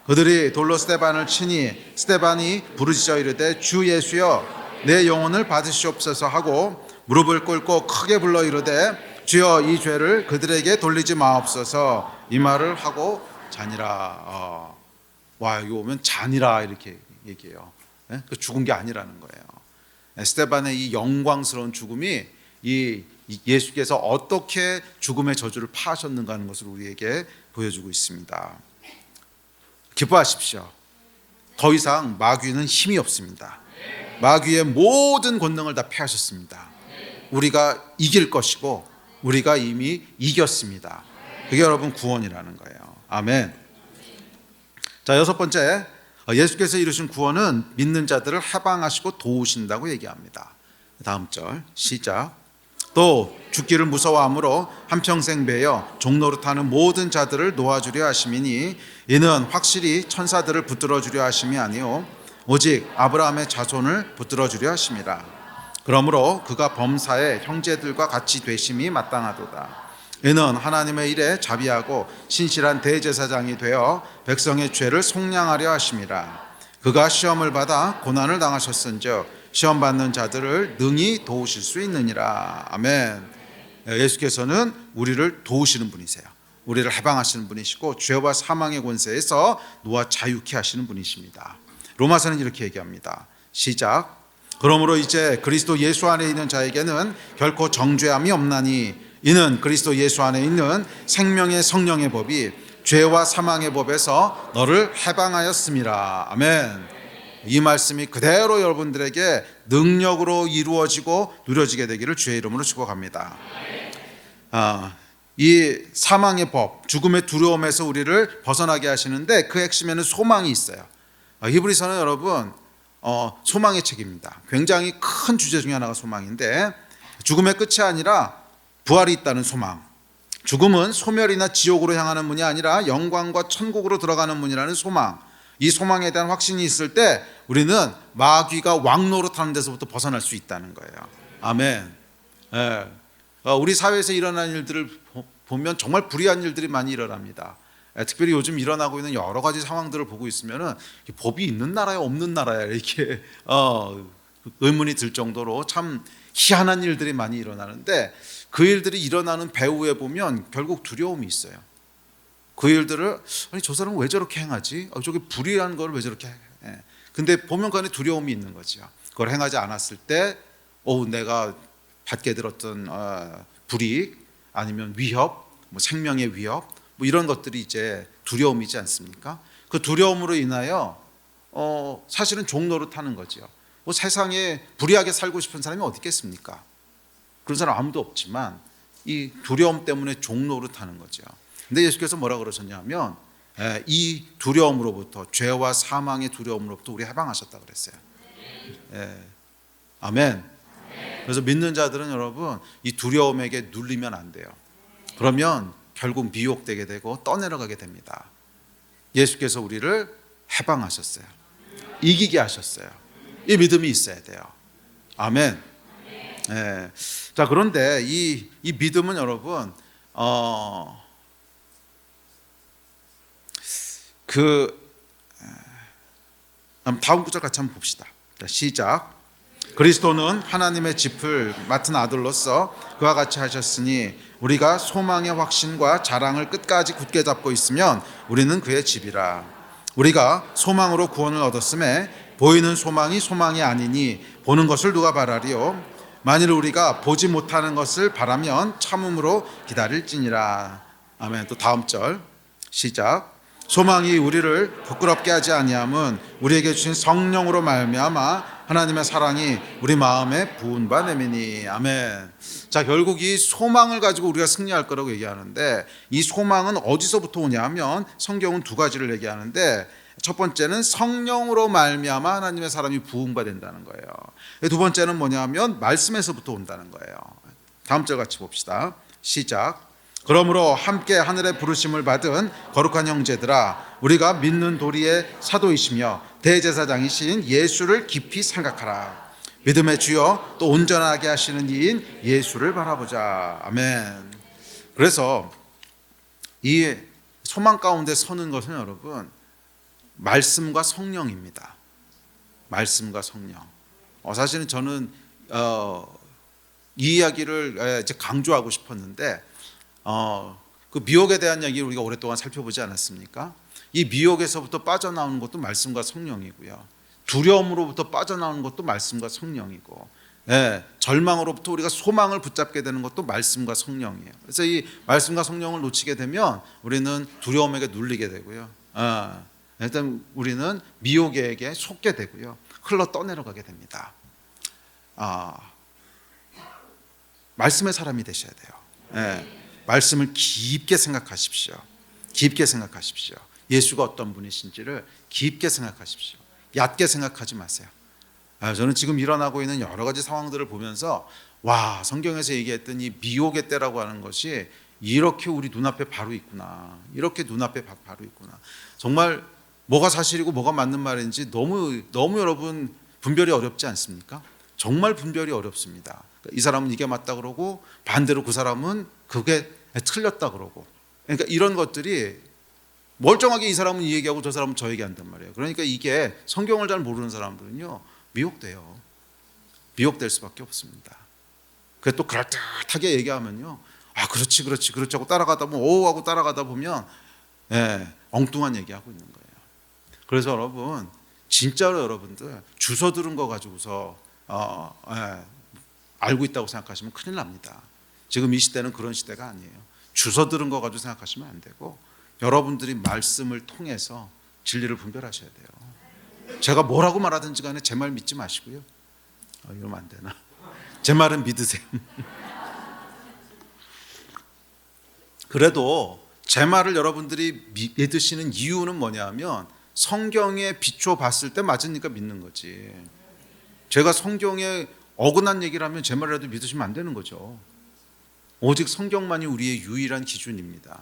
그들이 돌로 스데반을 치니 스데반이 부르짖어 이르되 주 예수여 내 영혼을 받으시옵소서 하고 무릎을 꿇고 크게 불러 이르되 주여 이 죄를 그들에게 돌리지 마옵소서. 이 말을 하고 자니라. 여기 오면 자니라 이렇게 얘기해요. 죽은 게 아니라는 거예요. 스데반의 이 영광스러운 죽음이 이 예수께서 어떻게 죽음의 저주를 파하셨는가 하는 것을 우리에게 보여주고 있습니다. 기뻐하십시오. 더 이상 마귀는 힘이 없습니다. 마귀의 모든 권능을 다 패하셨습니다. 우리가 이길 것이고 우리가 이미 이겼습니다. 그게 여러분 구원이라는 거예요. 아멘. 자, 여섯 번째, 예수께서 이루신 구원은 믿는 자들을 해방하시고 도우신다고 얘기합니다. 다음 절 시작. 또 죽기를 무서워함으로 한평생 매여 종노릇하는 모든 자들을 놓아주려 하심이니 이는 확실히 천사들을 붙들어 주려 하심이 아니요 오직 아브라함의 자손을 붙들어 주려 하심이라. 그러므로 그가 범사의 형제들과 같이 되심이 마땅하도다. 이는 하나님의 일에 자비하고 신실한 대제사장이 되어 백성의 죄를 속량하려 하심이라. 그가 시험을 받아 고난을 당하셨은즉 시험 받는 자들을 능히 도우실 수 있느니라. 아멘. 예수께서는 우리를 도우시는 분이세요. 우리를 해방하시는 분이시고 죄와 사망의 권세에서 놓아 자유케 하시는 분이십니다. 로마서는 이렇게 얘기합니다. 시작. 그러므로 이제 그리스도 예수 안에 있는 자에게는 결코 정죄함이 없나니 이는 그리스도 예수 안에 있는 생명의 성령의 법이 죄와 사망의 법에서 너를 해방하였음이라. 아멘. 이 말씀이 그대로 여러분들에게 능력으로 이루어지고 누려지게 되기를 주의 이름으로 축복합니다. 이 사망의 법, 죽음의 두려움에서 우리를 벗어나게 하시는데 그 핵심에는 소망이 있어요. 히브리서는 여러분 소망의 책입니다. 굉장히 큰 주제 중에 하나가 소망인데 죽음의 끝이 아니라 부활이 있다는 소망. 죽음은 소멸이나 지옥으로 향하는 문이 아니라 영광과 천국으로 들어가는 문이라는 소망. 이 소망에 대한 확신이 있을 때 우리는 마귀가 왕노릇하는 데서부터 벗어날 수 있다는 거예요. 아멘. 우리 사회에서 일어나는 일들을 보면 정말 불의한 일들이 많이 일어납니다. 특별히 요즘 일어나고 있는 여러 가지 상황들을 보고 있으면은 법이 있는 나라야 없는 나라야 이렇게 의문이 들 정도로 참 희한한 일들이 많이 일어나는데, 그 일들이 일어나는 배후에 보면 결국 두려움이 있어요. 그 일들을 아니 저 사람은 왜 저렇게 행하지? 저게 불의한 걸 왜 저렇게 해? 근데 보면 간에 두려움이 있는 거죠. 그걸 행하지 않았을 때 내가 받게 될 어떤 불이익 아니면 위협, 뭐 생명의 위협, 뭐 이런 것들이 이제 두려움이지 않습니까? 그 두려움으로 인하여 사실은 종로를 타는 거죠. 뭐 세상에 불의하게 살고 싶은 사람이 어디 있겠습니까? 그런 사람 아무도 없지만 이 두려움 때문에 종로를 타는 거죠. 근데 예수께서 뭐라 그러셨냐면 이 두려움으로부터, 죄와 사망의 두려움으로부터 우리 해방하셨다 그랬어요. 아멘. 그래서 믿는 자들은 여러분 이 두려움에게 눌리면 안 돼요. 그러면 결국 미혹되게 되고 떠내려가게 됩니다. 예수께서 우리를 해방하셨어요. 이기게 하셨어요. 이 믿음이 있어야 돼요. 아멘. 자, 그런데 이 믿음은 여러분 다음 구절 같이 한번 봅시다. 자, 시작. 그리스도는 하나님의 짚을 맡은 아들로서 그와 같이 하셨으니 우리가 소망의 확신과 자랑을 끝까지 굳게 잡고 있으면 우리는 그의 집이라. 우리가 소망으로 구원을 얻었음에 보이는 소망이 소망이 아니니 보는 것을 누가 바라리요? 만일 우리가 보지 못하는 것을 바라면 참음으로 기다릴지니라. 아멘. 또 다음 절 시작. 소망이 우리를 부끄럽게 하지 아니함은 우리에게 주신 성령으로 말미암아 하나님의 사랑이 우리 마음에 부은 바 됨이니. 아멘. 자, 결국 이 소망을 가지고 우리가 승리할 거라고 얘기하는데, 이 소망은 어디서부터 오냐면 성경은 두 가지를 얘기하는데, 첫 번째는 성령으로 말미암아 하나님의 사랑이 부은 바 된다는 거예요. 두 번째는 뭐냐면 말씀에서부터 온다는 거예요. 다음 절 같이 봅시다. 시작. 그러므로 함께 하늘의 부르심을 받은 거룩한 형제들아, 우리가 믿는 도리의 사도이시며 대제사장이신 예수를 깊이 생각하라. 믿음의 주여 또 온전하게 하시는 이인 예수를 바라보자. 아멘. 그래서 이 소망 가운데 서는 것은 여러분 말씀과 성령입니다. 말씀과 성령. 사실은 저는 이 이야기를 이제 강조하고 싶었는데, 그 미혹에 대한 이야기를 우리가 오랫동안 살펴보지 않았습니까? 이 미혹에서부터 빠져나오는 것도 말씀과 성령이고요. 두려움으로부터 빠져나오는 것도 말씀과 성령이고, 절망으로부터 우리가 소망을 붙잡게 되는 것도 말씀과 성령이에요. 그래서 이 말씀과 성령을 놓치게 되면 우리는 두려움에게 눌리게 되고요. 일단 우리는 미혹에게 속게 되고요. 흘러 떠내려가게 됩니다. 말씀의 사람이 되셔야 돼요. 말씀을 깊게 생각하십시오. 깊게 생각하십시오. 예수가 어떤 분이신지를 깊게 생각하십시오. 얕게 생각하지 마세요. 저는 지금 일어나고 있는 여러 가지 상황들을 보면서 성경에서 얘기했던 이 미혹의 때라고 하는 것이 이렇게 우리 눈앞에 바로 있구나. 이렇게 눈앞에 바로 있구나. 정말 뭐가 사실이고 뭐가 맞는 말인지 너무 여러분 분별이 어렵지 않습니까? 정말 분별이 어렵습니다. 이 사람은 이게 맞다 그러고 반대로 그 사람은 그게 틀렸다 그러고, 그러니까 이런 것들이 멀쩡하게 이 사람은 이 얘기하고 저 사람은 저 얘기한단 말이에요. 그러니까 이게 성경을 잘 모르는 사람들은요 미혹돼요. 미혹될 수밖에 없습니다. 그게 또 그럴듯하게 얘기하면요 그렇지 하고 따라가다 보면 하고 따라가다 보면 엉뚱한 얘기하고 있는 거예요. 그래서 여러분 진짜로 여러분들 주워 들은 거 가지고서 알고 있다고 생각하시면 큰일 납니다. 지금 이 시대는 그런 시대가 아니에요. 주워 들은 거 가지고 생각하시면 안 되고 여러분들이 말씀을 통해서 진리를 분별하셔야 돼요. 제가 뭐라고 말하든지 간에 제 말 믿지 마시고요. 이러면 안 되나? 제 말은 믿으세요. 그래도 제 말을 여러분들이 믿으시는 이유는 뭐냐면 성경에 비추어 봤을 때 맞으니까 믿는 거지. 제가 성경에 어긋난 얘기를 하면 제 말이라도 믿으시면 안 되는 거죠. 오직 성경만이 우리의 유일한 기준입니다.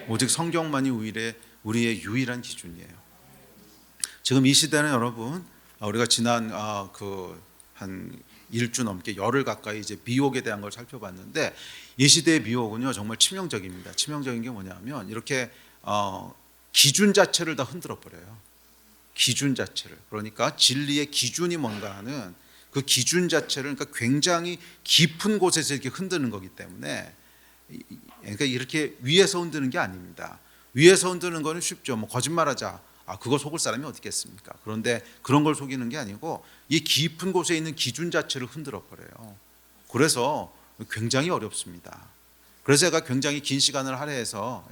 오직 성경만이 우리의 유일한 기준이에요. 지금 이 시대는 여러분 우리가 지난 한 일주 넘게 열흘 가까이 이제 미혹에 대한 걸 살펴봤는데 이 시대의 미혹은요 정말 치명적입니다. 치명적인 게 뭐냐면 이렇게 기준 자체를 다 흔들어 버려요. 기준 자체를. 그러니까 진리의 기준이 뭔가 하는 그 기준 자체를, 그러니까 굉장히 깊은 곳에서 이렇게 흔드는 거기 때문에, 그러니까 이렇게 위에서 흔드는 게 아닙니다. 위에서 흔드는 거는 쉽죠. 뭐 거짓말하자. 그거 속을 사람이 어디 있겠습니까? 그런데 그런 걸 속이는 게 아니고 이 깊은 곳에 있는 기준 자체를 흔들어 버려요. 그래서 굉장히 어렵습니다. 그래서 제가 굉장히 긴 시간을 할애해서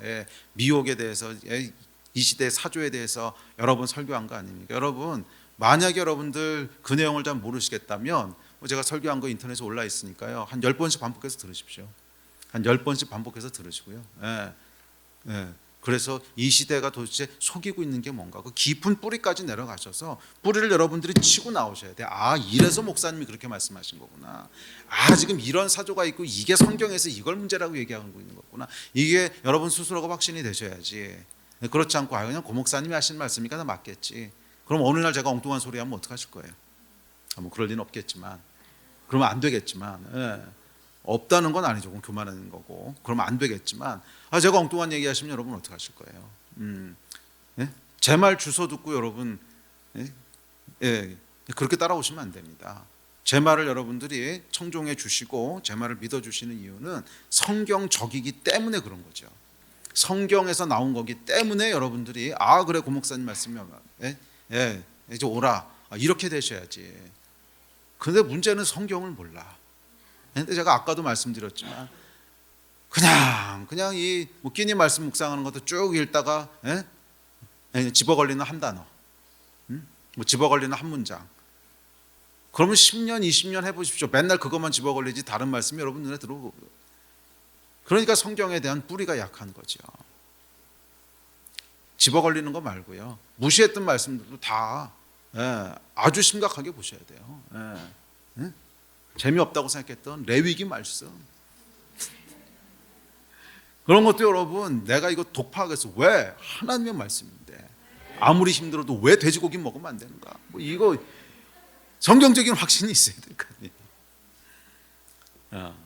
미혹에 대해서, 이 시대의 사조에 대해서 여러 번 설교한 거 아닙니까? 여러분, 만약에 여러분들 그 내용을 잘 모르시겠다면 제가 설교한 거 인터넷에 올라 있으니까요, 한 10번씩 반복해서 들으십시오. 한 10번씩 반복해서 들으시고요. 그래서 이 시대가 도대체 속이고 있는 게 뭔가, 그 깊은 뿌리까지 내려가셔서 뿌리를 여러분들이 치고 나오셔야 돼요. 이래서 목사님이 그렇게 말씀하신 거구나. 지금 이런 사조가 있고 이게 성경에서 이걸 문제라고 얘기하고 있는 거구나. 이게 여러분 스스로가 확신이 되셔야지. 그렇지 않고 그냥 고 목사님이 하신 말씀이니까 다 맞겠지. 그럼 어느 날 제가 엉뚱한 소리 하면 어떡하실 거예요? 뭐 그럴 리는 없겠지만, 그러면 안 되겠지만, 없다는 건 아니죠. 교만하는 거고. 그러면 안 되겠지만, 제가 엉뚱한 얘기하시면 여러분 어떡하실 거예요? 제 말 주워 듣고 여러분 그렇게 따라오시면 안 됩니다. 제 말을 여러분들이 청종해 주시고 제 말을 믿어 주시는 이유는 성경적이기 때문에 그런 거죠. 성경에서 나온 거기 때문에 여러분들이 그래 고 목사님 말씀이 이제 오라, 이렇게 되셔야지. 근데 문제는 성경을 몰라. 근데 제가 아까도 말씀드렸지만 그냥 이 끼니 말씀 묵상하는 것도 쭉 읽다가 집어 걸리는 한 단어, 뭐 집어 걸리는 한 문장, 그러면 10년 20년 해보십시오. 맨날 그것만 집어 걸리지 다른 말씀이 여러분 눈에 들어오고. 그러니까 성경에 대한 뿌리가 약한 거죠. 집어 걸리는 거 말고요, 무시했던 말씀들도 다 아주 심각하게 보셔야 돼요. 재미없다고 생각했던 레위기 말씀, 그런 것도 여러분, 내가 이거 독파하겠어. 왜? 하나님의 말씀인데 아무리 힘들어도 왜 돼지고기 먹으면 안 되는가? 뭐 이거 성경적인 확신이 있어야 될 거 아니에요.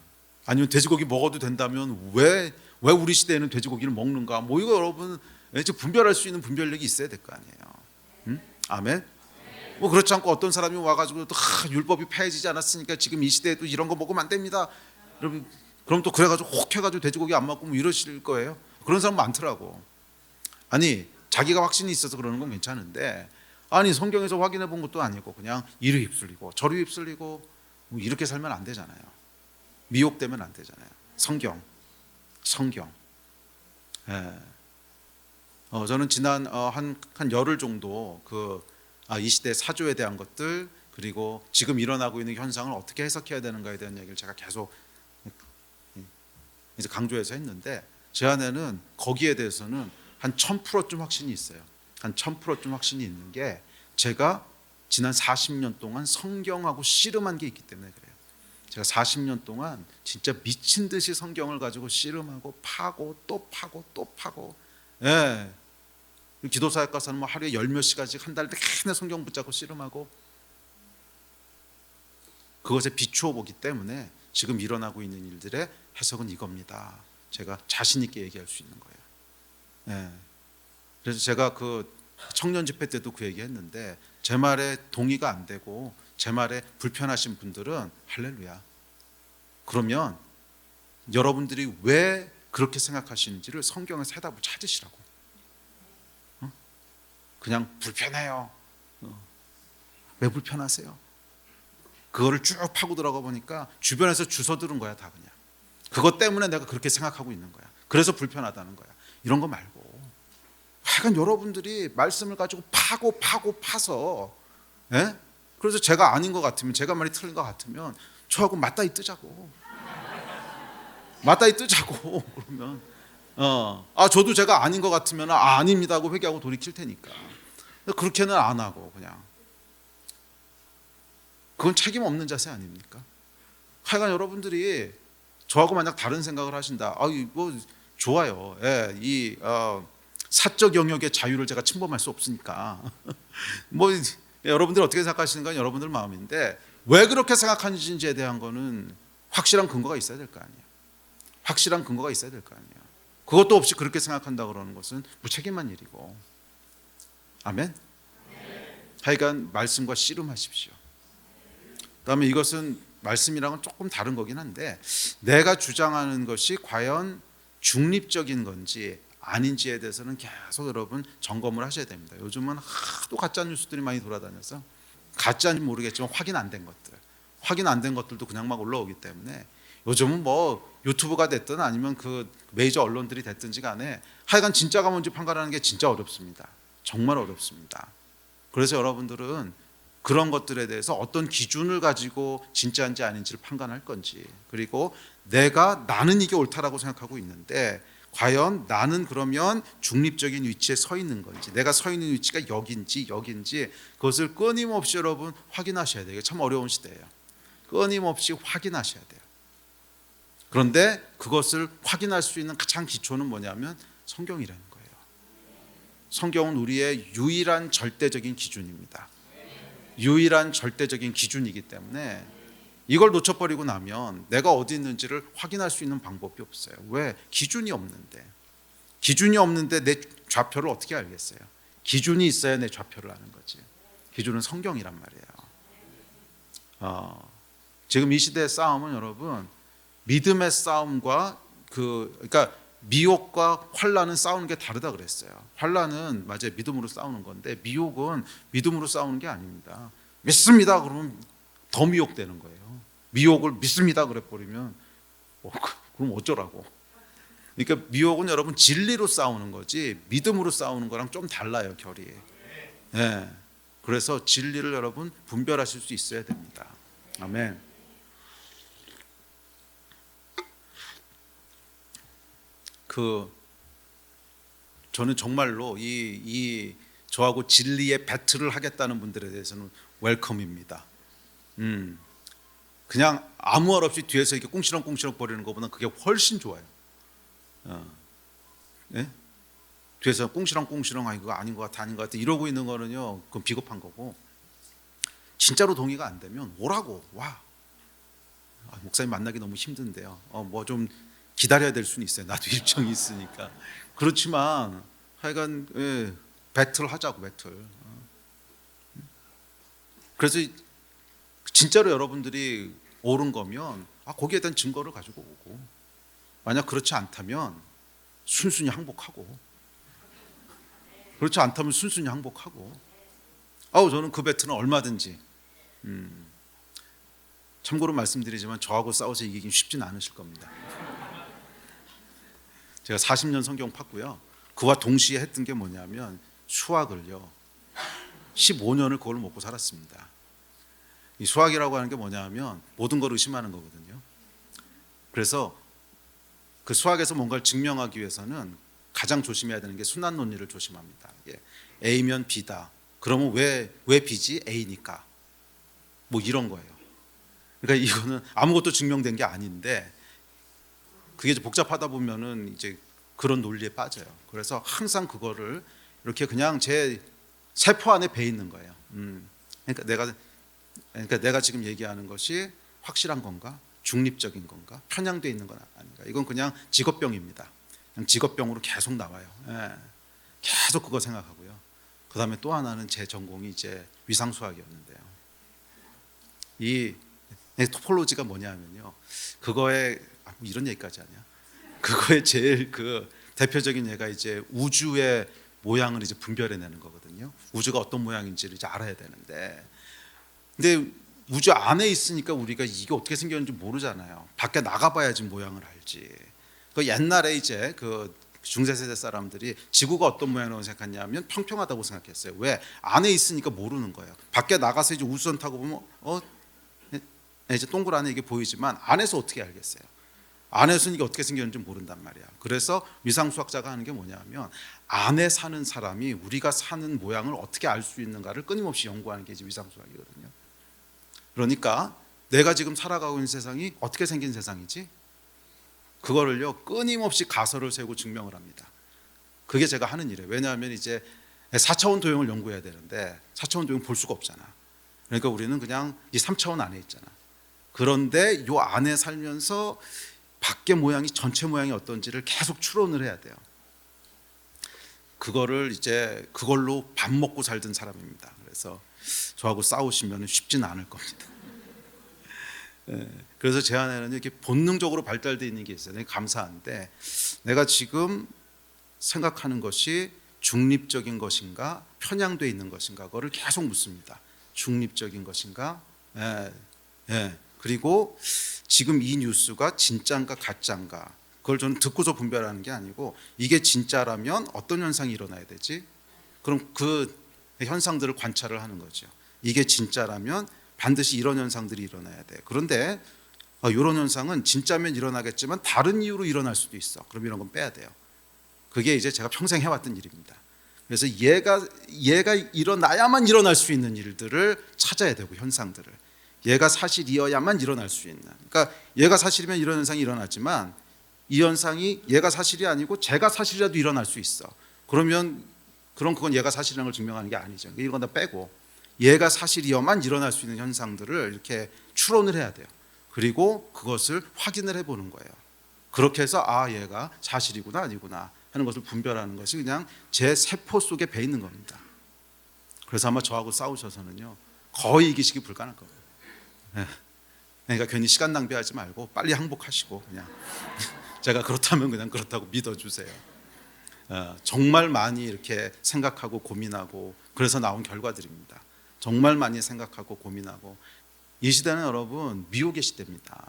아니면 돼지고기 먹어도 된다면 왜 우리 시대에는 돼지고기를 먹는가? 뭐 이거 여러분 분별할 수 있는 분별력이 있어야 될 거 아니에요. 아멘. 뭐 그렇지 않고 어떤 사람이 와가지고 또 율법이 폐해지지 않았으니까 지금 이 시대에도 이런 거 먹으면 안 됩니다. 여러분, 그럼 또 그래가지고 혹 해가지고 돼지고기 안 먹고 뭐 이러실 거예요. 그런 사람 많더라고. 아니, 자기가 확신이 있어서 그러는 건 괜찮은데, 성경에서 확인해 본 것도 아니고 그냥 이리 휩쓸리고 저리 휩쓸리고 뭐 이렇게 살면 안 되잖아요. 미혹되면 안 되잖아요. 성경. 저는 지난 한 열흘 정도 이 시대 사조에 대한 것들, 그리고 지금 일어나고 있는 현상을 어떻게 해석해야 되는가에 대한 얘기를 제가 계속 이제 강조해서 했는데, 제 안에는 거기에 대해서는 한 1000%쯤 확신이 있어요. 한 1000%쯤 확신이 있는 게, 제가 지난 40년 동안 성경하고 씨름한 게 있기 때문에 그래요. 제가 40년 동안 진짜 미친 듯이 성경을 가지고 씨름하고 파고 또 파고 또 파고, 기도사역 가서는 뭐 하루에 10몇 시간씩 한 달 내내 성경 붙잡고 씨름하고, 그것에 비추어 보기 때문에 지금 일어나고 있는 일들의 해석은 이겁니다. 제가 자신 있게 얘기할 수 있는 거예요. 그래서 제가 그 청년 집회 때도 그 얘기했는데, 제 말에 동의가 안 되고 제 말에 불편하신 분들은 할렐루야. 그러면 여러분들이 왜 그렇게 생각하시는지를 성경에서 해답을 찾으시라고. 그냥 불편해요. 왜 불편하세요? 그거를 쭉 파고 들어가 보니까 주변에서 주워 들은 거야, 다 그냥. 그것 때문에 내가 그렇게 생각하고 있는 거야. 그래서 불편하다는 거야. 이런 거 말고, 하여간 여러분들이 말씀을 가지고 파서, 그래서 제가 아닌 것 같으면, 제가 말이 틀린 것 같으면 저하고 맞다이 뜨자고. 그러면 저도 제가 아닌 것 같으면 아닙니다 하고 회개하고 돌이킬 테니까. 그렇게는 안 하고 그냥, 그건 책임 없는 자세 아닙니까? 하여간 여러분들이 저하고 만약 다른 생각을 하신다, 뭐 좋아요. 이 사적 영역의 자유를 제가 침범할 수 없으니까 뭐 여러분들 어떻게 생각하시는 건 여러분들 마음인데, 왜 그렇게 생각하는지에 대한 거는 확실한 근거가 있어야 될 거 아니에요. 그것도 없이 그렇게 생각한다 그러는 것은 무책임한 일이고. 아멘. 하여간 말씀과 씨름하십시오. 그다음에 이것은 말씀이랑은 조금 다른 거긴 한데, 내가 주장하는 것이 과연 중립적인 건지 아닌지에 대해서는 계속 여러분 점검을 하셔야 됩니다. 요즘은 하도 가짜 뉴스들이 많이 돌아다녀서 가짜인지 모르겠지만 확인 안 된 것들도 그냥 막 올라오기 때문에, 요즘은 뭐 유튜브가 됐든 아니면 그 메이저 언론들이 됐든지 간에 하여간 진짜가 뭔지 판가르는 게 진짜 어렵습니다. 정말 어렵습니다. 그래서 여러분들은 그런 것들에 대해서 어떤 기준을 가지고 진짜인지 아닌지를 판단할 건지, 그리고 나는 이게 옳다라고 생각하고 있는데 과연 나는 그러면 중립적인 위치에 서 있는 건지, 내가 서 있는 위치가 여긴지 그것을 끊임없이 여러분 확인하셔야 돼요. 이게 참 어려운 시대예요. 끊임없이 확인하셔야 돼요. 그런데 그것을 확인할 수 있는 가장 기초는 뭐냐면 성경이라는 거예요. 성경은 우리의 유일한 절대적인 기준입니다. 유일한 절대적인 기준이기 때문에 이걸 놓쳐버리고 나면 내가 어디 있는지를 확인할 수 있는 방법이 없어요. 왜? 기준이 없는데 내 좌표를 어떻게 알겠어요? 기준이 있어야 내 좌표를 아는 거지. 기준은 성경이란 말이에요. 지금 이 시대의 싸움은 여러분, 믿음의 싸움과 그러니까 미혹과 환란은 싸우는 게 다르다 그랬어요. 환란은 맞아요, 믿음으로 싸우는 건데 미혹은 믿음으로 싸우는 게 아닙니다. 믿습니다 그러면 더 미혹되는 거예요. 미혹을 믿습니다 그래 버리면 그럼 어쩌라고. 그러니까 미혹은 여러분 진리로 싸우는 거지 믿음으로 싸우는 거랑 좀 달라요, 결이. 네. 그래서 진리를 여러분 분별하실 수 있어야 됩니다. 아멘. 저는 정말로 저하고 진리의 배틀을 하겠다는 분들에 대해서는 웰컴입니다. 그냥 아무 말 없이 뒤에서 이렇게 꿍시렁 거리는 것보다 그게 훨씬 좋아요. 네? 뒤에서 꿍시렁 이거 아닌 것 같아 이러고 있는 거는요, 그건 비겁한 거고, 진짜로 동의가 안 되면 오라고 와. 목사님 만나기 너무 힘든데요. 뭐 좀 기다려야 될 수는 있어요. 나도 일정이 있으니까. 그렇지만 하여간 배틀 하자고, 배틀. 그래서 진짜로 여러분들이 옳은 거면 거기에 대한 증거를 가지고 오고, 만약 그렇지 않다면 순순히 항복하고, 저는 그 배틀은 얼마든지. 참고로 말씀드리지만 저하고 싸워서 이기긴 쉽진 않으실 겁니다. 제가 40년 성경 팠고요. 그와 동시에 했던 게 뭐냐면 수학을요, 15년을 그걸 먹고 살았습니다. 이 수학이라고 하는 게 뭐냐면 모든 걸 의심하는 거거든요. 그래서 그 수학에서 뭔가를 증명하기 위해서는 가장 조심해야 되는 게 순환 논리를 조심합니다. A면 B다. 그러면 왜 B지? A니까. 뭐 이런 거예요. 그러니까 이거는 아무것도 증명된 게 아닌데, 그게 이제 복잡하다 보면은 이제 그런 논리에 빠져요. 그래서 항상 그거를 이렇게 그냥 제 세포 안에 배 있는 거예요. 그러니까 내가 지금 얘기하는 것이 확실한 건가, 중립적인 건가, 편향되어 있는 건 아닌가. 이건 그냥 직업병입니다. 그냥 직업병으로 계속 나와요. 계속 그거 생각하고요. 그 다음에 또 하나는 제 전공이 이제 위상수학이었는데요. 이 토폴로지가 뭐냐면요, 그거에 이런 얘기까지 하냐? 그거의 제일 그 대표적인 예가 이제 우주의 모양을 이제 분별해내는 거거든요. 우주가 어떤 모양인지를 이제 알아야 되는데, 근데 우주 안에 있으니까 우리가 이게 어떻게 생겼는지 모르잖아요. 밖에 나가봐야지 모양을 알지. 그 옛날에 이제 그 중세세대 사람들이 지구가 어떤 모양이라고 생각했냐면 평평하다고 생각했어요. 왜? 안에 있으니까 모르는 거예요. 밖에 나가서 이제 우주선 타고 보면 이제 동굴 안에 이게 보이지만 안에서 어떻게 알겠어요? 안에서는 이게 어떻게 생겼는지 모른단 말이야. 그래서 위상수학자가 하는 게 뭐냐면 안에 사는 사람이 우리가 사는 모양을 어떻게 알 수 있는가를 끊임없이 연구하는 게 이제 위상수학이거든요. 그러니까 내가 지금 살아가고 있는 세상이 어떻게 생긴 세상이지? 그거를요 끊임없이 가설을 세우고 증명을 합니다. 그게 제가 하는 일이에요. 왜냐하면 이제 4차원 도형을 연구해야 되는데 4차원 도형 볼 수가 없잖아. 그러니까 우리는 그냥 이 3차원 안에 있잖아. 그런데 이 안에 살면서 밖의 모양이 전체 모양이 어떤지를 계속 추론을 해야 돼요. 그거를 이제 그걸로 밥 먹고 살던 사람입니다. 그래서 저하고 싸우시면 쉽지는 않을 겁니다. 그래서 제 안에는 이렇게 본능적으로 발달되어 있는 게 있어요. 감사한데 내가 지금 생각하는 것이 중립적인 것인가 편향되어 있는 것인가 그거를 계속 묻습니다. 중립적인 것인가? 그리고 지금 이 뉴스가 진짜인가 가짜인가 그걸 저는 듣고서 분별하는 게 아니고 이게 진짜라면 어떤 현상이 일어나야 되지? 그럼 그 현상들을 관찰을 하는 거죠. 이게 진짜라면 반드시 이런 현상들이 일어나야 돼. 그런데 이런 현상은 진짜면 일어나겠지만 다른 이유로 일어날 수도 있어. 그럼 이런 건 빼야 돼요. 그게 이제 제가 평생 해왔던 일입니다. 그래서 얘가 일어나야만 일어날 수 있는 일들을 찾아야 되고 현상들을 얘가 사실이어야만 일어날 수 있는. 그러니까 얘가 사실이면 이런 현상이 일어나지만 이 현상이 얘가 사실이 아니고 제가 사실이라도 일어날 수 있어. 그럼 그건 얘가 사실이라는 걸 증명하는 게 아니죠. 이건 다 빼고 얘가 사실이어만 일어날 수 있는 현상들을 이렇게 추론을 해야 돼요. 그리고 그것을 확인을 해보는 거예요. 그렇게 해서 얘가 사실이구나 아니구나 하는 것을 분별하는 것이 그냥 제 세포 속에 배 있는 겁니다. 그래서 아마 저하고 싸우셔서는요 거의 이기시기 불가능할 거예요. 그러니까 괜히 시간 낭비하지 말고 빨리 항복하시고 그냥 제가 그렇다면 그냥 그렇다고 믿어주세요. 정말 많이 이렇게 생각하고 고민하고 그래서 나온 결과들입니다. 정말 많이 생각하고 고민하고 이 시대는 여러분 미혹의 시대입니다.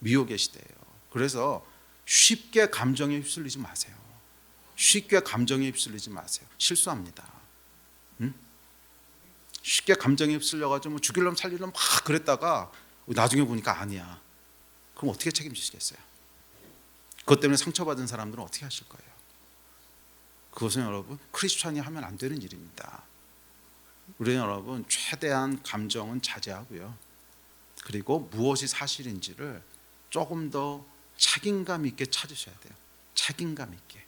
미혹의 시대예요. 그래서 쉽게 감정에 휩쓸리지 마세요. 쉽게 감정에 휩쓸리지 마세요. 실수합니다. 쉽게 감정에 휩쓸려가지고 죽이려면 살리려면 막 그랬다가 나중에 보니까 아니야. 그럼 어떻게 책임지시겠어요? 그것 때문에 상처받은 사람들은 어떻게 하실 거예요? 그것은 여러분 크리스찬이 하면 안 되는 일입니다. 우리는 여러분 최대한 감정은 자제하고요. 그리고 무엇이 사실인지를 조금 더 책임감 있게 찾으셔야 돼요. 책임감 있게.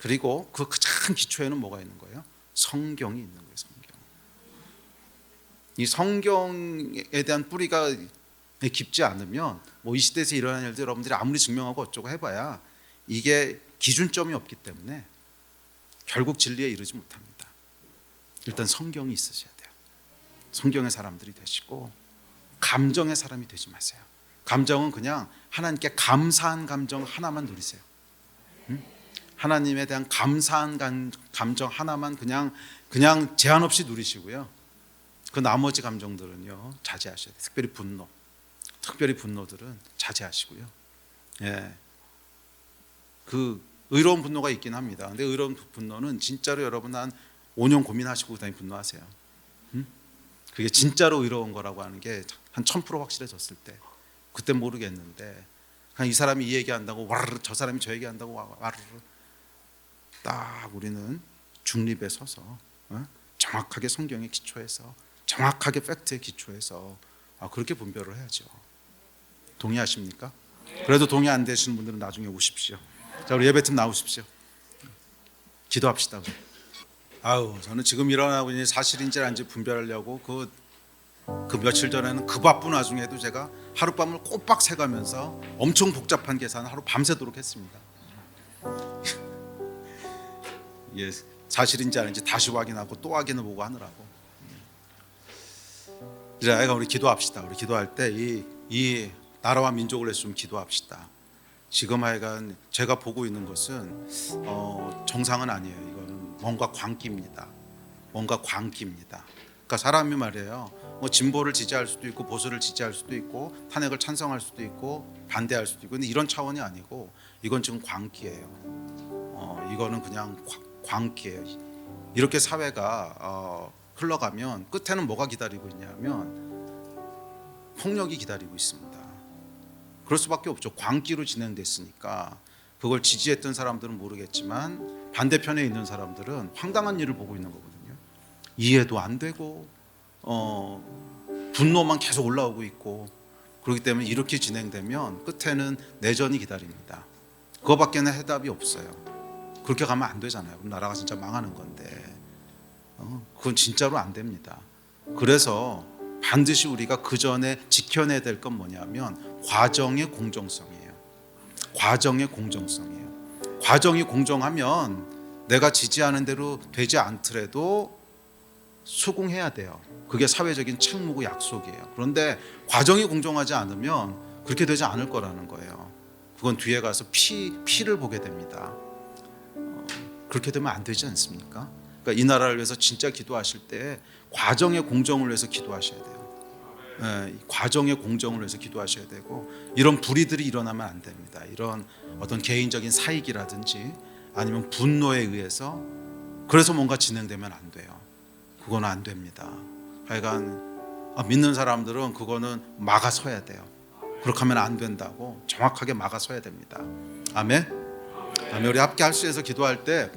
그리고 그 가장 기초에는 뭐가 있는 거예요? 성경이 있는 거예요. 성경. 이 성경에 대한 뿌리가 깊지 않으면 이 시대에서 일어나는 일들 여러분들이 아무리 증명하고 어쩌고 해봐야 이게 기준점이 없기 때문에 결국 진리에 이르지 못합니다. 일단 성경이 있으셔야 돼요. 성경의 사람들이 되시고 감정의 사람이 되지 마세요. 감정은 그냥 하나님께 감사한 감정 하나만 누리세요. 하나님에 대한 감사한 감정 하나만 그냥 제한 없이 누리시고요. 그 나머지 감정들은요 자제하셔야 돼요. 특별히 분노들은 자제하시고요. 그 의로운 분노가 있긴 합니다. 근데 의로운 분노는 진짜로 여러분 한 5년 고민하시고 그다음에 분노하세요. 그게 진짜로 의로운 거라고 하는 게 한 1000% 확실해졌을 때 그때 모르겠는데 그냥 이 사람이 이 얘기한다고 와르르 저 사람이 저 얘기한다고 와르르 딱 우리는 중립에 서서 정확하게 성경에 기초해서 정확하게 팩트에 기초해서 그렇게 분별을 해야죠. 동의하십니까? 그래도 동의 안 되시는 분들은 나중에 오십시오. 자, 우리 예배팀 나오십시오. 기도합시다. 저는 지금 일어나고 있는 사실인지 아닌지 분별하려고 그 며칠 전에는 그 바쁜 와중에도 제가 하룻밤을 꼬박 새가면서 엄청 복잡한 계산을 하루 밤새도록 했습니다. 예, 사실인지 아닌지 다시 확인하고 또 확인해보고 하느라고. 이제 아이가 우리 기도합시다. 우리 기도할 때 이 나라와 민족을 위해서 좀 기도합시다. 지금 하여간 제가 보고 있는 것은 정상은 아니에요. 이거는 뭔가 광기입니다. 그러니까 사람이 말이에요. 진보를 지지할 수도 있고 보수를 지지할 수도 있고 탄핵을 찬성할 수도 있고 반대할 수도 있고 근데 이런 차원이 아니고 이건 지금 광기예요. 이거는 그냥 광기예요. 이렇게 사회가 흘러가면 끝에는 뭐가 기다리고 있냐면 폭력이 기다리고 있습니다. 그럴 수밖에 없죠. 광기로 진행됐으니까 그걸 지지했던 사람들은 모르겠지만 반대편에 있는 사람들은 황당한 일을 보고 있는 거거든요. 이해도 안 되고 분노만 계속 올라오고 있고 그렇기 때문에 이렇게 진행되면 끝에는 내전이 기다립니다. 그거밖에는 해답이 없어요. 그렇게 가면 안 되잖아요. 그럼 나라가 진짜 망하는 건데 그건 진짜로 안 됩니다. 그래서 반드시 우리가 그 전에 지켜내야 될 건 뭐냐면 과정의 공정성이에요. 과정의 공정성이에요. 과정이 공정하면 내가 지지하는 대로 되지 않더라도 수긍해야 돼요. 그게 사회적인 책무고 약속이에요. 그런데 과정이 공정하지 않으면 그렇게 되지 않을 거라는 거예요. 그건 뒤에 가서 피를 보게 됩니다. 그렇게 되면 안 되지 않습니까? 그러니까 이 나라를 위해서 진짜 기도하실 때 과정의 공정을 위해서 기도하셔야 돼요. 과정의 공정을 위해서 기도하셔야 되고, 이런 불의들이 일어나면 안 됩니다. 이런 어떤 개인적인 사익이라든지 아니면 분노에 의해서 그래서 뭔가 진행되면 안 돼요. 그거는 안 됩니다. 하여간 믿는 사람들은 그거는 막아서야 돼요. 그렇게 하면 안 된다고 정확하게 막아서야 됩니다. 아멘. 우리 함께 할 수 있어서 기도할 때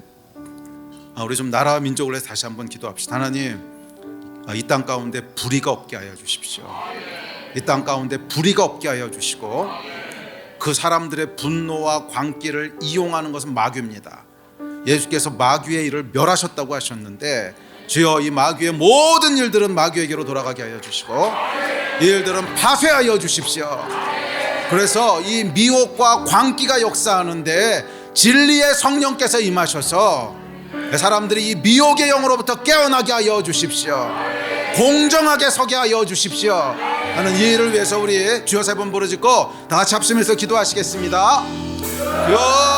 우리 좀 나라와 민족을 위해서 다시 한번 기도합시다. 하나님, 이 땅 가운데 불의가 없게 하여 주십시오. 이 땅 가운데 불의가 없게 하여 주시고, 그 사람들의 분노와 광기를 이용하는 것은 마귀입니다. 예수께서 마귀의 일을 멸하셨다고 하셨는데, 주여 이 마귀의 모든 일들은 마귀에게로 돌아가게 하여 주시고, 이 일들은 파쇄하여 주십시오. 그래서 이 미혹과 광기가 역사하는데 진리의 성령께서 임하셔서 사람들이 이 미혹의 영으로부터 깨어나게 하여 주십시오. 공정하게 서게 하여 주십시오 하는 이 일을 위해서 우리 주여 세 번 부르짖고 다 같이 합심해서 기도하시겠습니다. 주여